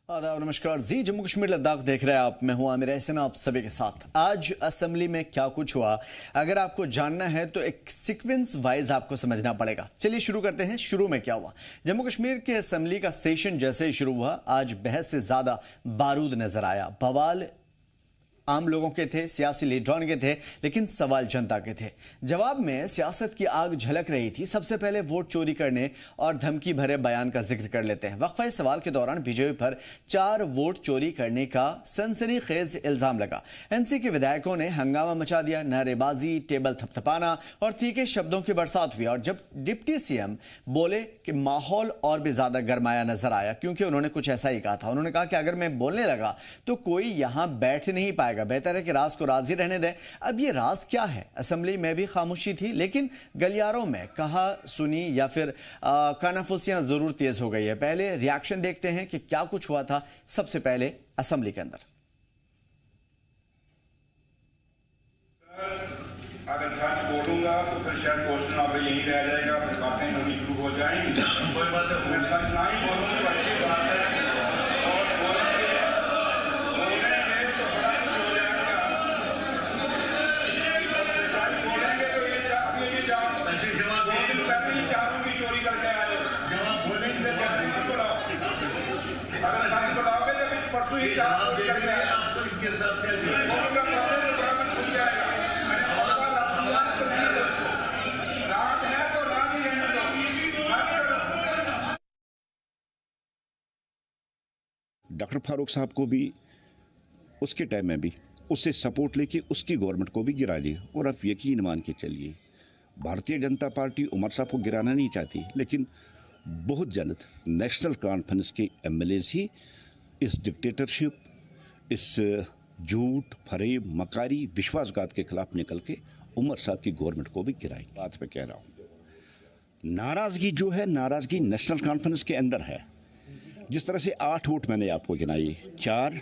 आदाब, नमस्कार। जी जम्मू कश्मीर लद्दाख देख रहे हैं आप। मैं हूं आमिर एहसन, आप सभी के साथ। आज असेंबली में क्या कुछ हुआ, अगर आपको जानना है तो एक सीक्वेंस वाइज आपको समझना पड़ेगा। चलिए शुरू करते हैं। शुरू में क्या हुआ? जम्मू कश्मीर के असेंबली का सेशन जैसे ही शुरू हुआ, आज बहस से ज्यादा बारूद नजर आया। बवाल आम लोगों के थे, सियासी लीडरों के थे, लेकिन सवाल जनता के थे। जवाब में सियासत की आग झलक रही थी। सबसे पहले वोट चोरी करने और धमकी भरे बयान का जिक्र कर लेते हैं। वक्फे सवाल के दौरान बीजेपी पर 4 वोट चोरी करने का सनसनीखेज इल्जाम लगा। एनसी के विधायकों ने हंगामा मचा दिया। नारेबाजी, टेबल थपथपाना और तीखे शब्दों की बरसात हुई। और जब डिप्टी सीएम बोले कि माहौल और भी ज्यादा गरमाया नजर आया, क्योंकि उन्होंने कुछ ऐसा ही कहा था। उन्होंने कहा कि अगर मैं बोलने लगा तो कोई यहां बैठ नहीं पाएगा, बेहतर है कि राज को राज ही रहने दें। अब ये राज क्या है? असेंबली में भी खामोशी थी, लेकिन गलियारों में कहा सुनी या फिर कानाफूसियां जरूर तेज हो गई है। पहले रिएक्शन देखते हैं कि क्या कुछ हुआ था सबसे पहले असेंबली के अंदर। अगर सच बोलूंगा तो फिर शायद क्वेश्चन आप यहीं रह जाएगा, फिर बातें होनी शुरू हो जाएंगी। कोई बात है, फिर सच ना ही बोलूंगा तो अच्छी बात है। और बोलेंगे तो बड़ा कुछ हो जाएगा। बोलेंगे तो ये अभी भी जवाब पहले ही चाहूंगी चोरी करके आए। जवाब बोलेंगे मत बुलाओ। अगर सच बुलाओगे तो फिर परसों ही चोरी करके आए। आपको इनके साथ क्या बोलूंगा परसों तो बड़ा कुछ हो जाएगा। डॉक्टर फारूक साहब को भी उसके टाइम में भी उससे सपोर्ट लेके उसकी गवर्नमेंट को भी गिरा दी। और आप यकीन मान के चलिए, भारतीय जनता पार्टी उमर साहब को गिराना नहीं चाहती, लेकिन बहुत जल्द नेशनल कॉन्फ्रेंस के एमएलएज ही इस डिक्टेटरशिप, इस झूठ, फरेब, मकारी, विश्वासघात के खिलाफ निकल के उमर साहब की गवर्नमेंट को भी गिराई। बात मैं कह रहा हूँ, नाराज़गी जो है, नाराज़गी नेशनल कॉन्फ्रेंस के अंदर है। जिस तरह से 8 वोट मैंने आपको गिनाई, 4,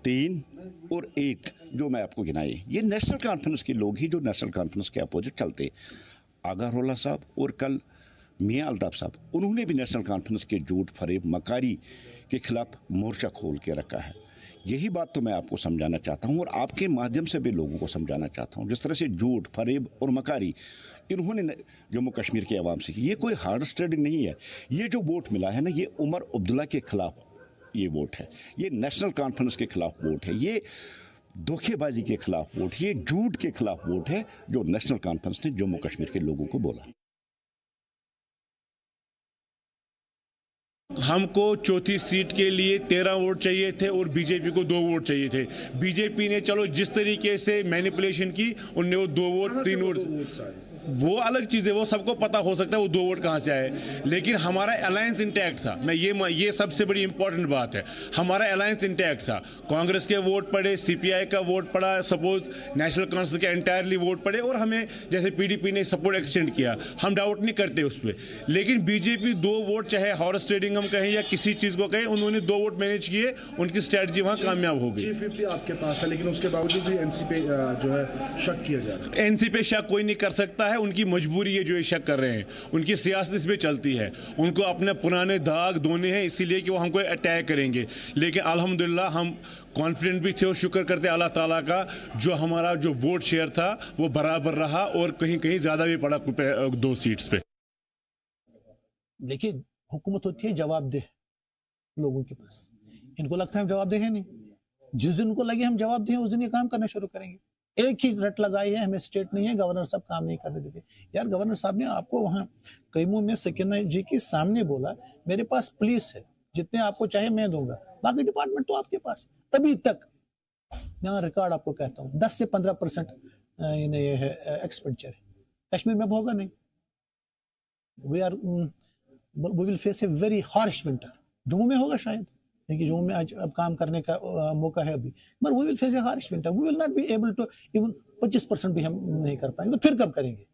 3 और 1 जो मैं आपको गिनाई, ये नेशनल कॉन्फ्रेंस के लोग ही जो नेशनल कॉन्फ्रेंस के अपोजिट चलते। आगा रोला साहब और कल मियां अल्ताफ साहब, उन्होंने भी नेशनल कॉन्फ्रेंस के झूठ, फरेब, मकारी के खिलाफ मोर्चा खोल के रखा है। यही बात तो मैं आपको समझाना चाहता हूँ और आपके माध्यम से भी लोगों को समझाना चाहता हूँ। जिस तरह से झूठ, फरेब और मकारी इन्होंने जम्मू कश्मीर के अवाम से की, ये कोई हार्ड स्ट्रेडिंग नहीं है। ये जो वोट मिला है ना, ये उमर अब्दुल्ला के खिलाफ ये वोट है, ये नेशनल कॉन्फ्रेंस के खिलाफ वोट है, ये धोखेबाजी के खिलाफ वोट, ये झूठ के खिलाफ वोट है जो नेशनल कॉन्फ्रेंस ने जम्मू कश्मीर के लोगों को बोला। हमको चौथी सीट के लिए 13 वोट चाहिए थे और बीजेपी को 2 वोट चाहिए थे। बीजेपी ने चलो जिस तरीके से मैनिपुलेशन की, उनने वो 2 वोट 3 वोट, वो अलग चीज़ है, वो सबको पता हो सकता है वो 2 वोट कहाँ से आए, लेकिन हमारा अलायंस इंटैक्ट था। मैं ये सबसे बड़ी इंपॉर्टेंट बात है, हमारा अलायंस इंटैक्ट था। कांग्रेस के वोट पड़े, सीपीआई का वोट पड़ा, सपोज नेशनल काउंसिल के एंटायरली वोट पड़े और हमें जैसे पीडीपी ने सपोर्ट एक्सटेंड किया, हम डाउट नहीं करते उस पर। लेकिन बीजेपी 2 वोट, चाहे हॉर्स ट्रेडिंग हम कहें या किसी चीज़ को कहें, उन्होंने 2 वोट मैनेज किए, उनकी स्ट्रैटेजी वहाँ कामयाब हो गई। 50 आपके पास था, लेकिन उसके बावजूद भी एनसी पे जो है शक किया जा रहा है। एनसी पे शक कोई नहीं कर सकता है, उनकी मजबूरी है जो ये शक कर रहे हैं, उनकी सियासत इस पे चलती है। उनको अपने पुराने दाग धोने हैं, इसीलिए कि वो हमको अटैक करेंगे। लेकिन अल्हम्दुलिल्लाह हम कॉन्फिडेंट भी थे और शुक्र करते अल्लाह ताला का, जो हमारा जो वोट शेयर था वो बराबर रहा और कहीं कहीं ज़्यादा भी पड़ा 2 सीट्स पे। देखिए, हुकूमत होती है जवाबदेह लोगों के पास। इनको लगता है हम जवाबदेह हैं नहीं। जिस दिन उनको लगे हम जवाबदेह हैं, उस दिन ये काम करना शुरू करेंगे। एक ही रट लगाई है, हमें स्टेट नहीं है, गवर्नर साहब काम नहीं करने देते। यार, गवर्नर साहब ने आपको वहां कईमों में सकीना जी के सामने बोला, मेरे पास पुलिस है, जितने आपको चाहिए मैं दूंगा, बाकी डिपार्टमेंट तो आपके पास। अभी तक यहाँ रिकॉर्ड आपको कहता हूँ 10 से 15% ये है एक्सपेंडिचर है। कश्मीर में होगा नहीं। We will face a very harsh winter. Jammu में होगा शायद, देखिए जम्मू में आज अब काम करने का मौका है अभी, मगर we will face a harsh winter. We will not be able to even 25% भी हम नहीं कर पाएंगे। तो फिर कब करेंगे?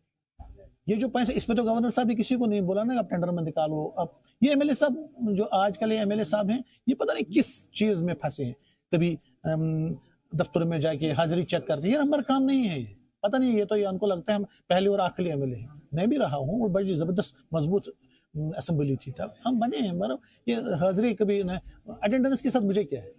ये जो पैसे, इसमें तो गवर्नर साहब ने किसी को नहीं बोला ना आप टेंडर में निकालो। अब ये एमएलए साहब जो आजकल एमएलए साहब हैं, ये पता नहीं किस चीज में फंसे हैं। कभी दफ्तर में जाके हाजिरी चेक करते हैं, हमारा काम नहीं है ये। पता नहीं, ये तो ये उनको लगता है हम पहले और आखिरी एमएलए हैं। मैं भी रहा हूँ और बड़ी जबरदस्त मजबूत असेंबली थी तब हम बने हैं, मतलब ये हाजिरी कभी अटेंडेंस के साथ मुझे क्या है।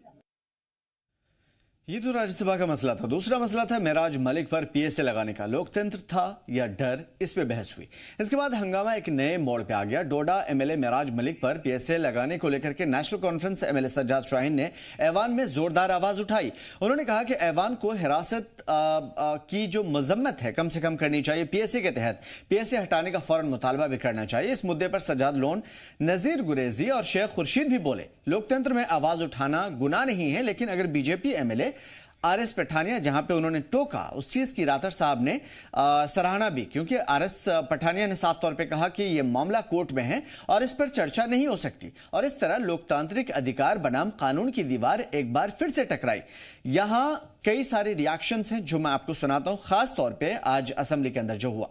ये तो राज्यसभा का मसला था। दूसरा मसला था मेराज मलिक पर पीएसए लगाने का। लोकतंत्र था या डर, इस पे बहस हुई। इसके बाद हंगामा एक नए मोड़ पे आ गया। डोडा एमएलए मेराज मलिक पर पीएसए लगाने को लेकर के national conference MLA Sajjad Shaheen ने ऐवान में जोरदार आवाज उठाई। उन्होंने कहा कि ऐवान को हिरासत की जो मजम्मत है कम से कम करनी चाहिए। पीएसए के तहत पीएसए हटाने का फौरन मुतालबा भी करना चाहिए। इस मुद्दे पर सज्जाद लोन, नजीर गुरेजी और शेख खुर्शीद भी बोले। लोकतंत्र में आवाज उठाना गुनाह नहीं है, लेकिन अगर बीजेपी एमएलए आरएस पठानिया, जहां पे उन्होंने टोका, उस चीज की राठौर साहब ने सराहना भी, क्योंकि आरएस पठानिया ने साफ तौर पे कहा कि यह मामला कोर्ट में है और इस पर चर्चा नहीं हो सकती। और इस तरह लोकतांत्रिक अधिकार बनाम कानून की दीवार एक बार फिर से टकराई। यहां कई सारे रिएक्शंस हैं जो मैं आपको सुनाता हूं, खास तौर पे आज असेंबली के अंदर जो हुआ।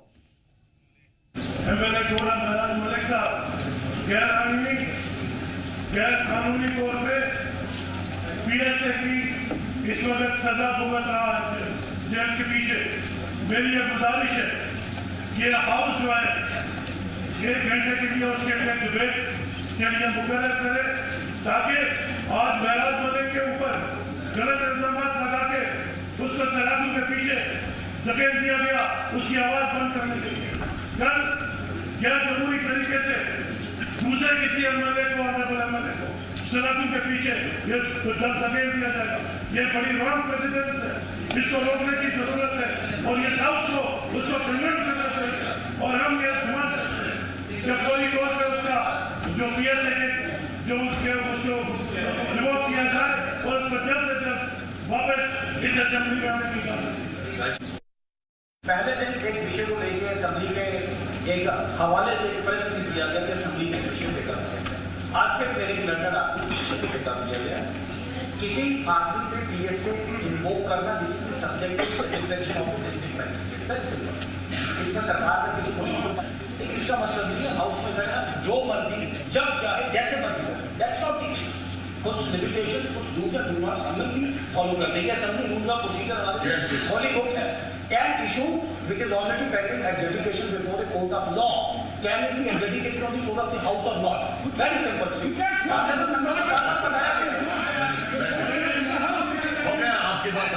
गैर कानूनी तौर पे पीएसए की इस वक्त सजा भुगत रहा है जेल के पीछे। मेरी ये गुजारिश है, ये हाउस जो है 1 घंटे के लिए उसके लिए डिबेट के लिए मुकर्रर करे, ताकि आज मेराज मलिक के ऊपर गलत इल्जाम लगा के उसको सलाखों के पीछे धकेल दिया गया, उसकी आवाज बंद करने के लिए कल गैर जरूरी तरीके से दूसरे किसी एमएलए को सलाखों के पीछे ये धकेल दिया जाएगा। ये बड़ी रॉन्ग प्रेसिडेंस है, इसको रोकने की जरूरत है और ये साउथ को उसको कन्वर्ट करना चाहिए। और हम ये मांग सकते हैं कि फौरी तौर पर उसका जो पीएसए के जो उसको रिवोक किया जाए और उसको जल्द से जल्द वापस इस असेंबली में आने की इजाजत। पहले दिन एक विषय को लेकर असेंबली के एक हवाले से एक प्रेस भी दिया गया कि असेंबली के विषय पे कर दिया। आज के मेरे लंदन आपको विषय पे कर दिया गया। किसी आदमी पे पीएसए इन्वोक करना, this is subject to defection of district magistrate. इसमें सरकार का किसी को लेकिन इसका मतलब नहीं है हाउस में करना जो मर्जी जब चाहे जैसे मर्जी हो। That's not the case. कुछ लिमिटेशन, कुछ रूल्स एंड रेगुलेशंस भी फॉलो करने के असेंबली रूल्स ऑफ प्रोसीजर वाले फॉलो बुक है। Can issue which is already pending adjudication before a court of law, can it be adjudicated on the floor of the House or not? Very simple. आपकी बात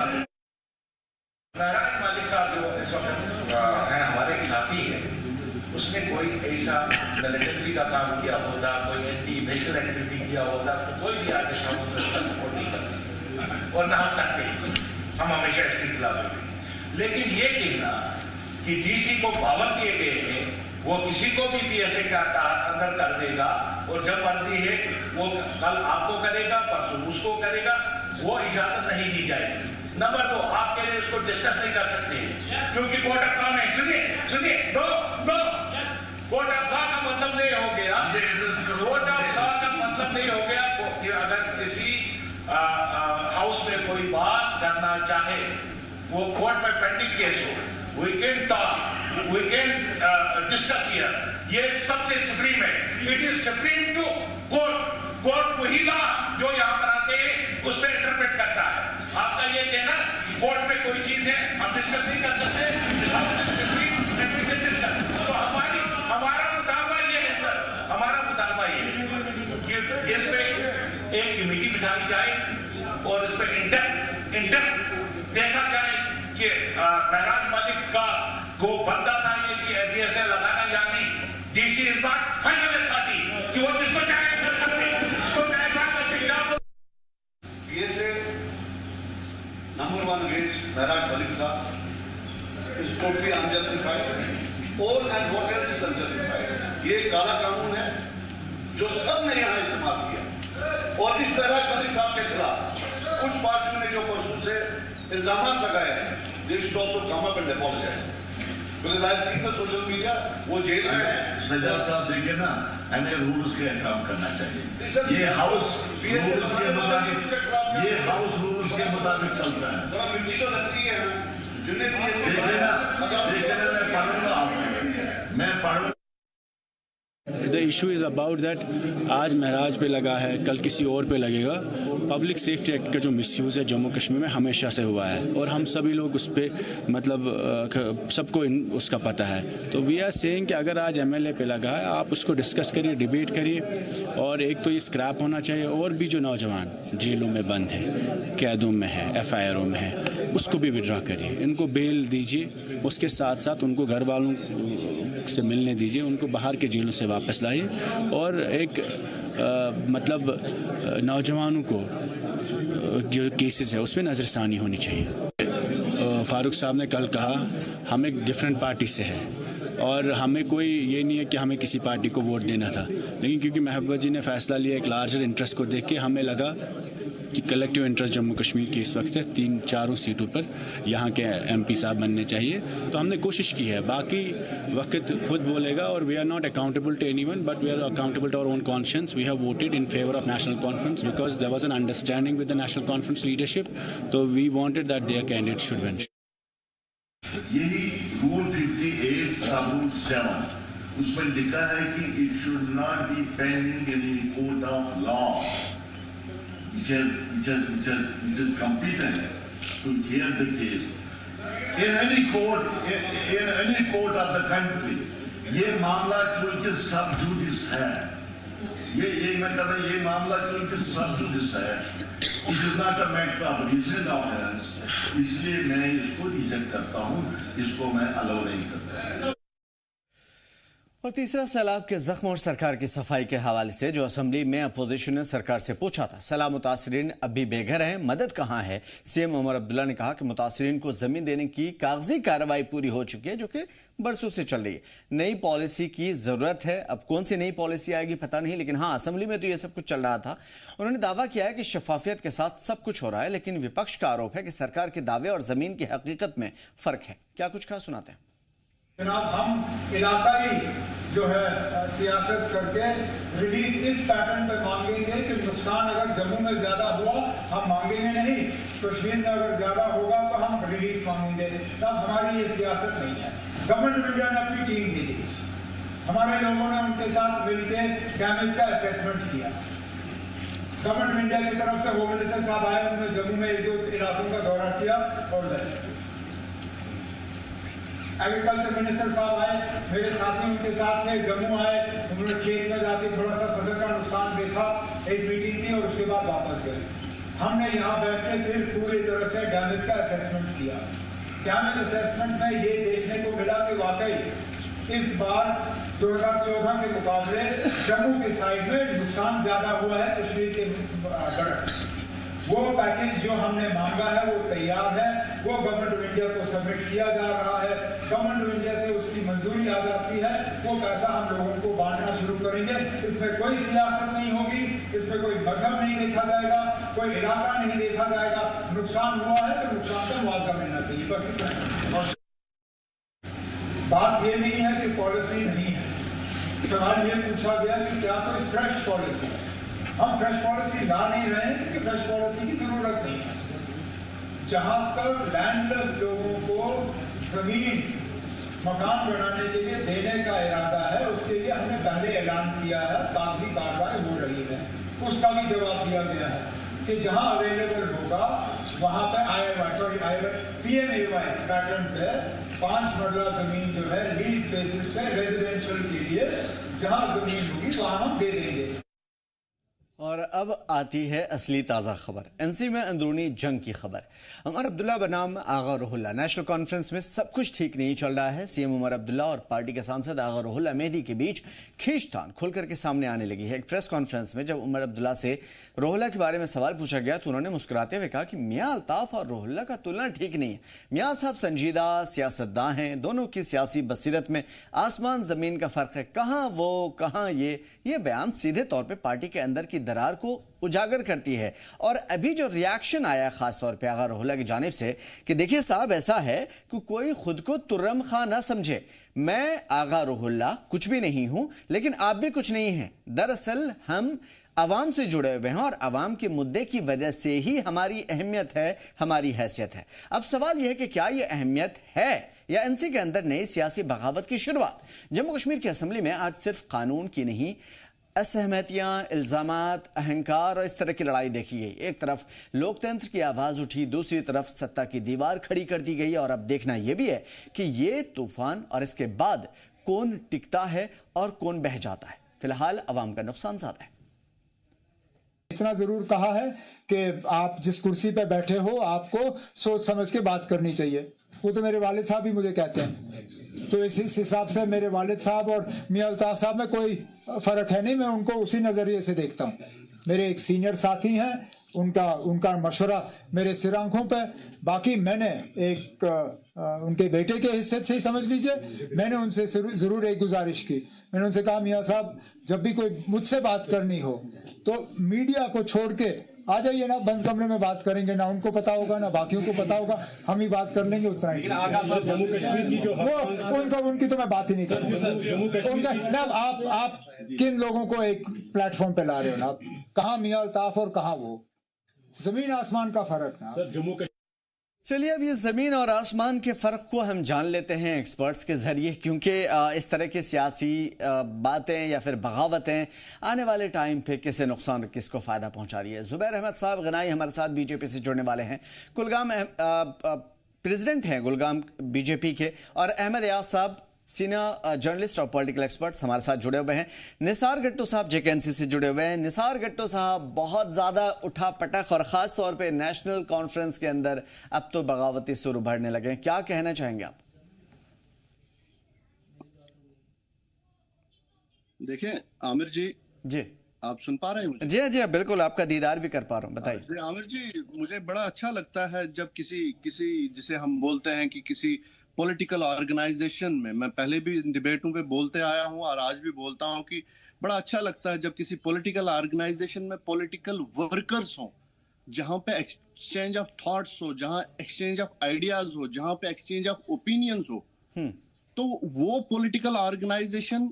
मेराज मलिक साहब जो इस वक्त है हमारे साथी है, उसने कोई ऐसा मिलिटेंसी का काम किया होता, कोई एंटी नेशनल एक्टिविटी किया होता तो कोई भी आगे सपोर्ट नहीं करते और ना हम करते। हम हमेशा इसके खिलाफ हैं। लेकिन ये कहना कि डीसी को पावर दिए गए हैं, वो किसी को भी पीएसए का अंदर कर देगा और जब मर्जी है वो कल आपको करेगा, परसों उसको करेगा, वो इजाजत नहीं दी जाएगी। नंबर 2, आप कह रहे उसको डिस्कस नहीं कर सकते हैं क्योंकि कोर्ट ऑफ लॉ में सुनिए नो कोर्ट ऑफ लॉ का मतलब नहीं हो गया, कोर्ट ऑफ लॉ का मतलब नहीं हो गया कि अगर किसी हाउस में कोई बात करना चाहे, वो कोर्ट में पेंडिंग केस हो, we can talk, we can discuss here. ये सबसे सुप्रीम है, it is supreme to court. Court वही लॉ जो यहाँ पर आते हैं उस पर इंटरप्रेट करता है। आपका ये कहना कोर्ट में कोई चीज है हम डिस्कस नहीं कर सकते, तो हमारा मुतालबा ये है सर, हमारा मुतालबा ये है कि इसमें एक कमेटी बिठाई जाए और इस पर इंडेप्थ देखा जाए कि मेराज मलिक का को बनता था ये कि पीएसए लगाना या नहीं। डीसी इस बार फाइनल अथॉरिटी कि वो जिसको चाहे कर सकते, जिसको चाहे बात करते। PSA number 1 against Meraj Malik साहब इज टोटली अनजस्टिफाइड और and what else is unjustified. ये काला कानून है जो सबने यहाँ इस्तेमाल किया और इस मेराज मलिक साहब के खिलाफ कुछ पार्टियों ने जो परसों से इल्जामात लगाए हैं, they should also come up and apologize because I have seen the social media, वो जेल में है। सज्जाद साहब देखिए ना, हमें रूल्स के काम करना चाहिए। ये हाउस रूल्स के मुताबिक चलता है। थोड़ा मिर्ची तो लगती है ना, जिन्हें देखिए ना मैं पढ़ूंगा the issue is about that आज महराज पे लगा है, कल किसी और पे लगेगा। पब्लिक सेफ्टी एक्ट का जो मिसयूज़ है जम्मू कश्मीर में हमेशा से हुआ है और हम सभी लोग उस पर मतलब सबको उसका पता है। तो वी आर सेइंग कि अगर आज MLA पे लगा है आप उसको डिस्कस करिए, डिबेट करिए और एक तो ये स्क्रैप होना चाहिए और भी जो नौजवान जेलों में बंद है, कैदों में है, FIR में है, उसको भी विड्रॉ करिए, इनको बेल दीजिए, उसके साथ साथ उनको घर वालों से मिलने दीजिए, उनको बाहर के जेलों से वापस लाइए और एक मतलब नौजवानों को जो केसेस है उसमें नज़रसानी होनी चाहिए। फारूक साहब ने कल कहा हम एक डिफरेंट पार्टी से है और हमें कोई ये नहीं है कि हमें किसी पार्टी को वोट देना था, लेकिन क्योंकि महबूबा जी ने फैसला लिया एक लार्जर इंटरेस्ट को देख के हमें लगा कि कलेक्टिव इंटरेस्ट जम्मू कश्मीर की इस वक्त है 3-4 सीटों पर यहाँ के MP साहब बनने चाहिए, तो हमने कोशिश की है। बाकी वक्त खुद बोलेगा और we are not accountable to anyone but we are accountable to our own conscience. We have voted in favour of National Conference because there was an understanding with the National Conference leadership, तो we wanted that their candidate should win. यही rule 58 sub rule 7 उसमें लिखा है कि it should not be pending in court of law which is competent to hear the case in any court of the country। ये मामला चूंकि सब जुडिस है, ये मैं कह रहा ये मामला चूंकि सब जुडिस है, it is not a matter of recent offence, इसलिए मैं इसको रिजेक्ट करता हूँ, इसको मैं अलाउ नहीं करता। और तीसरा सैलाब के जख्म और सरकार की सफाई के हवाले से जो असेंबली में अपोजिशन ने सरकार से पूछा था, सैलाब मुतासरीन अभी बेघर हैं, मदद कहां है। CM उमर अब्दुल्ला ने कहा कि मुतासरीन को जमीन देने की कागजी कार्रवाई पूरी हो चुकी है जो कि बरसों से चल रही है। नई पॉलिसी की जरूरत है, अब कौन सी नई पॉलिसी आएगी पता नहीं, लेकिन हाँ असेंबली में तो ये सब कुछ चल रहा था। उन्होंने दावा किया है कि शफाफियत के साथ सब कुछ हो रहा है, लेकिन विपक्ष का आरोप है कि सरकार के दावे और जमीन की हकीकत में फर्क है। क्या कुछ कहा सुनाते हैं। जनाब, हम इलाकाई जो है सियासत करके रिलीफ इस पैटर्न पर मांगेंगे कि नुकसान अगर जम्मू में ज्यादा हुआ हम मांगेंगे नहीं, कश्मीर में अगर ज्यादा होगा तो हम रिलीफ मांगेंगे। तब हमारी ये सियासत नहीं है। गवर्नमेंट ऑफ इंडिया ने अपनी टीम भेजी, हमारे लोगों ने उनके साथ मिलकर डैमेज का असेसमेंट किया। गवर्नमेंट ऑफ इंडिया की तरफ से होम मिनिस्टर साहब आए, उन्होंने जम्मू में 1-2 इलाकों का दौरा किया और एग्रीकल्चर मिनिस्टर साहब आए, मेरे साथी उनके साथ थे, जम्मू आए, उन्होंने खेत में जाके थोड़ा सा फसल का नुकसान देखा, एक मीटिंग की और उसके बाद वापस गए। हमने यहाँ बैठ के फिर पूरी तरह से डैमेज का असेसमेंट किया। डैमेज असेसमेंट में ये देखने को मिला कि वाकई इस बार 2014 के मुकाबले जम्मू की साइड में नुकसान ज्यादा हुआ है कश्मीर के बरक्स। वो पैकेज जो हमने मांगा है वो तैयार है, वो गवर्नमेंट ऑफ इंडिया को सबमिट किया जा रहा है। गवर्नमेंट ऑफ इंडिया से उसकी मंजूरी आ जाती है, वो पैसा हम लोगों को बांटना शुरू करेंगे। इसमें कोई सियासत नहीं होगी, इसमें कोई मजहब नहीं देखा जाएगा, कोई इलाका नहीं देखा जाएगा। नुकसान हुआ है तो नुकसान का मुआवजा मिलना चाहिए, बस इतना। बात ये नहीं है कि पॉलिसी नहीं है। सवाल ये पूछा गया कि क्या कोई फ्रेश पॉलिसी है। हम फ्रेश पॉलिसी ला नहीं रहे हैं क्योंकि फ्रेश पॉलिसी की जरूरत नहीं है। जहां तक लैंडलेस लोगों को जमीन मकान बनाने के लिए देने का इरादा है, उसके लिए हमने पहले ऐलान किया है, कागजी कार्रवाई हो रही है। उसका भी जवाब दिया गया है कि जहां अवेलेबल होगा वहां पे PMAY पैटर्न पे 5 मरला जमीन जो है लीज बेसिस पे रेजिडेंशियल के लिए जहां जमीन होगी वहां हम दे देंगे। और अब आती है असली ताज़ा खबर। NC में अंदरूनी जंग की खबर। उमर अब्दुल्ला बनाम आगा रुहुल्ला, नेशनल कॉन्फ्रेंस में सब कुछ ठीक नहीं चल रहा है। CM उमर अब्दुल्ला और पार्टी के सांसद आगा रुहुल्ला मेहदी के बीच खींचतान खुल करके सामने आने लगी है। एक प्रेस कॉन्फ्रेंस में जब उमर अब्दुल्ला से रुहुल्ला के बारे में सवाल पूछा गया तो उन्होंने मुस्कुराते हुए कहा कि मियाँ अल्ताफ और रुहुल्ला का तुलना ठीक नहीं है। मियाँ साहब संजीदा सियासतदान हैं, दोनों की सियासी बसीरत में आसमान जमीन का फर्क है। कहाँ वो कहाँ ये बयान सीधे तौर पर पार्टी के अंदर की दरार को उजागर करती है। और अभी जो रिएक्शन आया खास तौर पे आगा रुहुल्ला की जानिब से कि देखिए साहब ऐसा है कि कोई खुद को तुर्रम खां ना समझे, मैं आगा रुहुल्ला कुछ भी नहीं हूं, लेकिन आप भी कुछ नहीं हैं। दरअसल हम अवाम से जुड़े हुए हैं और अवाम के मुद्दे की वजह से ही हमारी अहमियत है, हमारी हैसियत है। अब सवाल यह है कि क्या यह अहमियत है या एनसी के अंदर नई सियासी बगावत की शुरुआत? जम्मू कश्मीर की असेंबली में आज सिर्फ कानून की नहीं, असहमतियां, इल्जामात, अहंकार और इस तरह की लड़ाई देखी गई। एक तरफ लोकतंत्र की आवाज उठी, दूसरी तरफ सत्ता की दीवार खड़ी कर दी गई। और अब देखना यह भी है कि ये तूफान और इसके बाद कौन टिकता है और कौन बह जाता है। फिलहाल अवाम का नुकसान ज्यादा है। इतना जरूर कहा है कि आप जिस कुर्सी पे बैठे हो आपको सोच समझ के बात करनी चाहिए। वो तो मेरे वालिद साहब भी मुझे कहते हैं। तो इस हिसाब से मेरे वालिद साहब और मियां अल्ताफ साहब में कोई फर्क है नहीं। मैं उनको उसी नजरिए से देखता हूँ। मेरे एक सीनियर साथी हैं, उनका मशवरा मेरे सिर आंखों पे। बाकी मैंने एक उनके बेटे के हिस्से से ही समझ लीजिए, मैंने उनसे जरूर एक गुजारिश की। मैंने उनसे कहा, मियाँ साहब जब भी कोई मुझसे बात करनी हो तो मीडिया को छोड़ के आ जाइए ना, बंद कमरे में बात करेंगे। ना उनको पता होगा ना बाकियों को पता होगा, हम ही बात कर लेंगे उतना ही। उनकी तो मैं बात ही नहीं करूँगा। आप किन लोगों को एक प्लेटफॉर्म पे ला रहे हो ना, कहाँ मियाँ अल्ताफ और कहाँ वो, जमीन आसमान का फर्क ना। चलिए अब ये जमीन और आसमान के फर्क को हम जान लेते हैं एक्सपर्ट्स के जरिए, क्योंकि इस तरह की सियासी बातें या फिर बगावतें आने वाले टाइम पे किसे नुकसान और किसको फायदा पहुंचा रही है। जुबैर अहमद साहब गनाई हमारे साथ बीजेपी से जुड़ने वाले हैं, कुलगाम प्रेसिडेंट हैं कुलगाम बीजेपी के, और अहमद याज साहब सीनियर जर्नलिस्ट और पॉलिटिकल एक्सपर्ट्स हमारे साथ जुड़े हुए हैं। निसार गट्टू साहब जेकेएनसी से जुड़े हुए हैं। निसार गट्टू साहब, बहुत ज़्यादा उठा पटक और ख़ास तौर पे नेशनल कॉन्फ्रेंस के अंदर अब तो बगावती सुर उभरने लगे हैं, क्या कहना चाहेंगे आप? देखिए आमिर जी, आप सुन पा रहे हैं मुझे? जी जी बिल्कुल, आपका दीदार भी कर पा रहा हूँ, बताइए। आमिर जी, मुझे बड़ा अच्छा लगता है जब किसी जिसे हम बोलते हैं कि किसी पॉलिटिकल ऑर्गेनाइजेशन में, मैं पहले भी डिबेटों पे बोलते आया हूं और आज भी बोलता हूं कि बड़ा अच्छा लगता है जब किसी पॉलिटिकल ऑर्गेनाइजेशन में पॉलिटिकल वर्कर्स हो, जहां पे एक्सचेंज ऑफ थॉट्स हो, जहां एक्सचेंज ऑफ आइडियाज हो, जहां पे एक्सचेंज ऑफ ओपिनियंस हो। तो वो पॉलिटिकल ऑर्गेनाइजेशन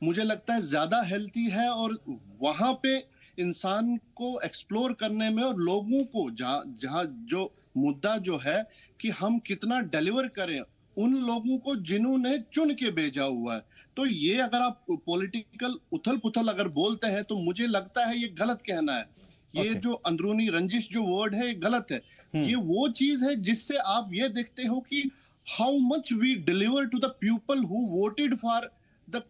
मुझे लगता है ज्यादा हेल्थी है, और वहां पे इंसान को एक्सप्लोर करने में और लोगों को जहां जो मुद्दा जो है कि हम कितना डिलीवर करें उन लोगों को जिन्होंने चुन के भेजा हुआ है। तो ये अगर आप पॉलिटिकल उथल पुथल अगर बोलते हैं तो मुझे लगता है ये गलत कहना है। ये जो अंदरूनी रंजिश जो वर्ड है ये गलत है। ये वो चीज है जिससे आप ये देखते हो कि how much we deliver to the people who voted for the,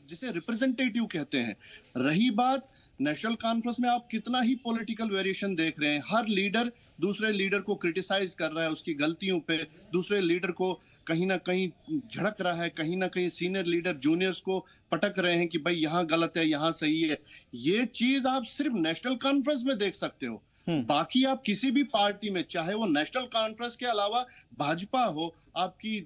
जिसे रिप्रेजेंटेटिव कहते हैं। रही बात नेशनल कॉन्फ्रेंस में, आप कितना ही पॉलिटिकल वेरिएशन देख रहे हैं। हर लीडर दूसरे लीडर को क्रिटिसाइज कर रहा है उसकी गलतियों पे, दूसरे लीडर को कहीं ना कहीं झड़क रहा है, कहीं ना कहीं सीनियर लीडर जूनियर्स को पटक रहे हैं कि भाई यहाँ गलत है यहाँ सही है। ये चीज आप सिर्फ नेशनल कॉन्फ्रेंस में देख सकते हो। बाकी आप किसी भी पार्टी में, चाहे वो नेशनल कॉन्फ्रेंस के अलावा भाजपा हो, आपकी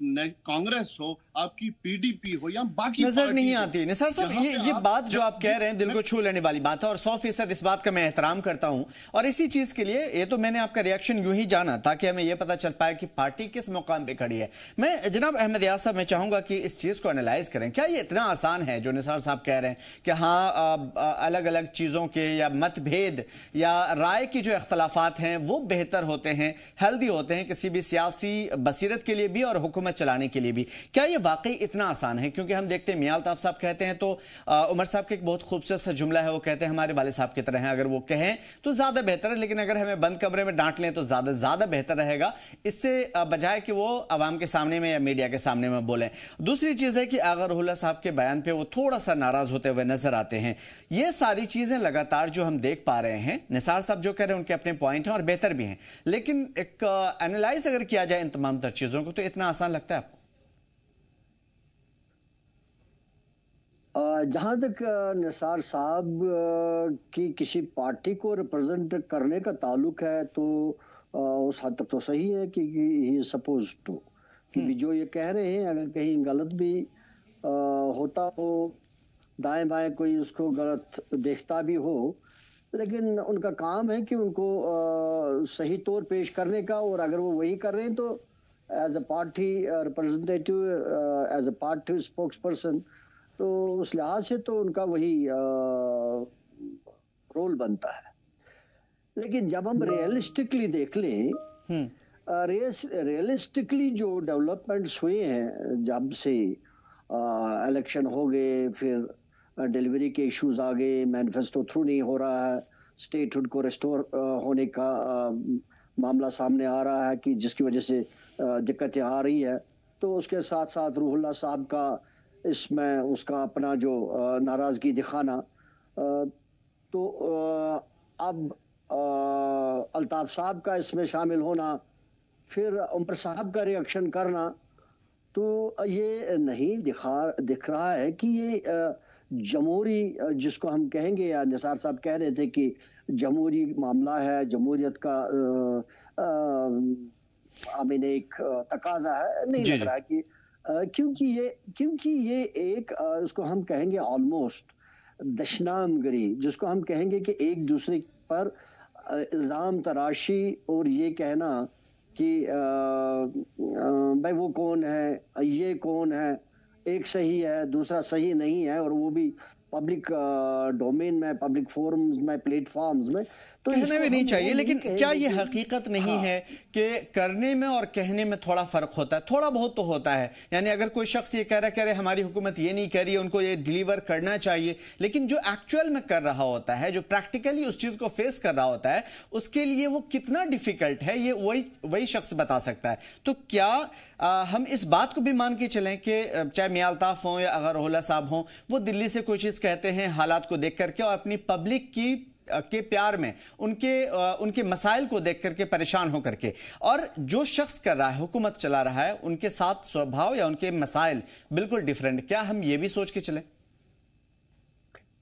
कांग्रेस हो, आपकी पीडीपी हो या बाकी नजर नहीं आती। निसार साहब, ये बात जो आप कह रहे हैं दिल को छू लेने वाली बात है और 100% इस बात का मैं एहतराम करता हूं। और इसी चीज के लिए ये तो मैंने आपका रिएक्शन यूं ही जाना ताकि हमें यह पता चल पाए कि पार्टी किस मुकाम पे खड़ी है। मैं जनाब अहमद याज साहब, मैं चाहूंगा कि इस चीज को एनालाइज करें। क्या ये इतना आसान है जो निसार साहब कह रहे हैं कि हाँ अलग अलग चीजों के या मतभेद या राय की जो इख्तलाफात हैं वो बेहतर होते हैं, हेल्दी होते हैं किसी भी सियासी बसीरत के लिए भी और हुकूमत चलाने के लिए भी? क्या ये वाकई इतना आसान है? क्योंकि हम देखते हैं मियां अल्ताफ साहब कहते हैं तो उमर साहब के एक बहुत खूबसूरत सा जुमला है, वो कहते हैं हमारे वाले साहब की तरह हैं, अगर वो कहें तो ज्यादा बेहतर है, लेकिन अगर हमें बंद कमरे में डांट लें तो ज्यादा बेहतर रहेगा, इससे बजाय कि वो आवाम के सामने में या मीडिया के सामने में बोलें। दूसरी चीज है कि आगा रुहुल्लाह साहब के बयान पे वो थोड़ा सा नाराज होते हुए नजर आते हैं। ये सारी चीजें लगातार जो हम देख पा रहे हैं, निसार साहब जो कह रहे हैं उनके अपने पॉइंट हैं और बेहतर भी हैं, लेकिन एक एनालाइज अगर किया जाए इन तमाम तर चीजों को तो इतना आसान लगता है आपको? जहाँ तक निसार साहब की किसी पार्टी को रिप्रेजेंट करने का ताल्लुक है तो उस हद तक तो सही है कि ही सपोज टू, क्योंकि जो ये कह रहे हैं अगर कहीं गलत भी होता हो, दाएं बाएं कोई उसको गलत देखता भी हो, लेकिन उनका काम है कि उनको सही तौर पेश करने का, और अगर वो वही कर रहे हैं तो as a party representative, as a party spokesperson, तो उस लिहाज से तो उनका वही रोल बनता है। लेकिन जब हम रियलिस्टिकली देख लें रियलिस्टिकली जो डेवलपमेंट्स हुए हैं जब से इलेक्शन हो गए, फिर डिलीवरी के इश्यूज आ गए, मैनिफेस्टो थ्रू नहीं हो रहा है, स्टेटहुड को रिस्टोर होने का मामला सामने आ रहा है कि जिसकी वजह से दिक्कतें आ रही है, तो उसके साथ साथ रूहुल्लाह साहब का इसमें उसका अपना जो नाराज़गी दिखाना, तो अब अल्ताफ साहब का इसमें शामिल होना, फिर उमर साहब का रिएक्शन करना, तो ये नहीं दिख रहा है कि ये जमहूरी जिसको हम कहेंगे, या निसार साहब कह रहे थे कि जमहूरी मामला है, जमहूरियत का एक तकाजा है, नहीं लग रहा है कि क्योंकि ये एक उसको हम कहेंगे ऑलमोस्ट दशनामगरी, जिसको हम कहेंगे कि एक दूसरे पर इल्ज़ाम तराशी और ये कहना कि भाई वो कौन है, ये कौन है, एक सही है दूसरा सही नहीं है, और वो भी पब्लिक डोमेन में, पब्लिक फोरम्स में, प्लेटफॉर्म्स में, तो कहने भी नहीं चाहिए। लेकिन क्या ये हकीकत नहीं है कि करने में और कहने में थोड़ा फर्क होता है? थोड़ा बहुत तो होता है। यानी अगर कोई शख्स ये कह रहा है हमारी हुकूमत ये नहीं कर रही है, उनको ये डिलीवर करना चाहिए, लेकिन जो एक्चुअल में कर रहा होता है, जो प्रैक्टिकली उस चीज को फेस कर रहा होता है, उसके लिए वो कितना डिफिकल्ट है, ये वही शख्स बता सकता है। तो क्या हम इस बात को भी मान के चलें कि चाहे मियां अल्ताफ हों या अगर रूहुल्लाह साहब हों, वो दिल्ली से कोई चीज कहते हैं हालात को देख करके और अपनी पब्लिक के प्यार में उनके मसाइल को देख करके परेशान हो करके, और जो शख्स कर रहा है, हुकूमत चला रहा है, उनके साथ स्वभाव या उनके मसाइल बिल्कुल डिफरेंट, क्या हम ये भी सोच के चलें?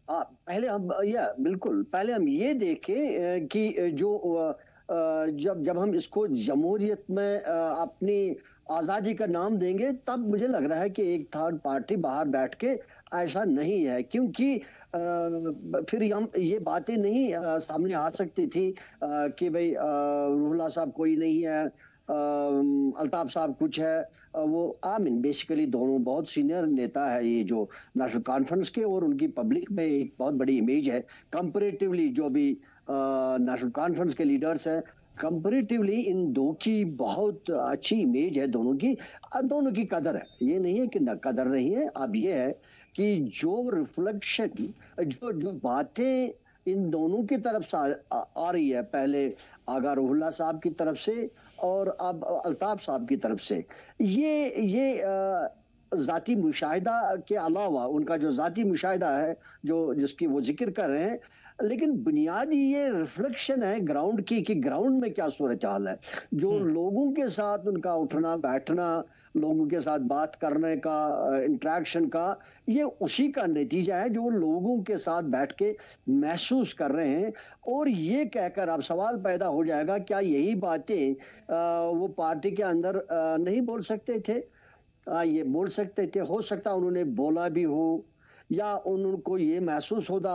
पहले हम बिल्कुल पहले हम ये देखें कि जो जब हम इसको जमहूरियत में अपनी आज़ादी का नाम देंगे, तब मुझे लग रहा है कि एक थर्ड पार्टी बाहर बैठ के ऐसा नहीं है, क्योंकि फिर हम ये बातें नहीं सामने आ सकती थी कि भाई रूहुल्लाह साहब कोई नहीं है, अल्ताफ साहब कुछ है। वो बेसिकली दोनों बहुत सीनियर नेता है, ये जो नेशनल कॉन्फ्रेंस के और उनकी पब्लिक में एक बहुत बड़ी इमेज है कंपैरेटिवली। जो भी नेशनल कॉन्फ्रेंस के लीडर्स हैं, कंपैरेटिवली इन दो की बहुत अच्छी इमेज है, दोनों की कदर है, ये नहीं है कि न कदर नहीं है। अब ये है कि जो रिफ्लेक्शन, जो बातें इन दोनों की तरफ से आ रही है, पहले आगा रूहुल्लाह साहब की तरफ से और अब अल्ताफ साहब की तरफ से, ये जाती मुशाहिदा के अलावा उनका जो जाती मुशाहिदा है जिसकी वो जिक्र कर रहे हैं, लेकिन बुनियादी ये रिफ्लेक्शन है ग्राउंड की, कि ग्राउंड में क्या सूरत हाल है, जो लोगों के साथ उनका उठना बैठना, लोगों के साथ बात करने का, इंटरेक्शन का, ये उसी का नतीजा है जो लोगों के साथ बैठ के महसूस कर रहे हैं। और ये कहकर अब सवाल पैदा हो जाएगा, क्या यही बातें वो पार्टी के अंदर नहीं बोल सकते थे? ये बोल सकते थे, हो सकता उन्होंने बोला भी हो, या उनको ये महसूस होता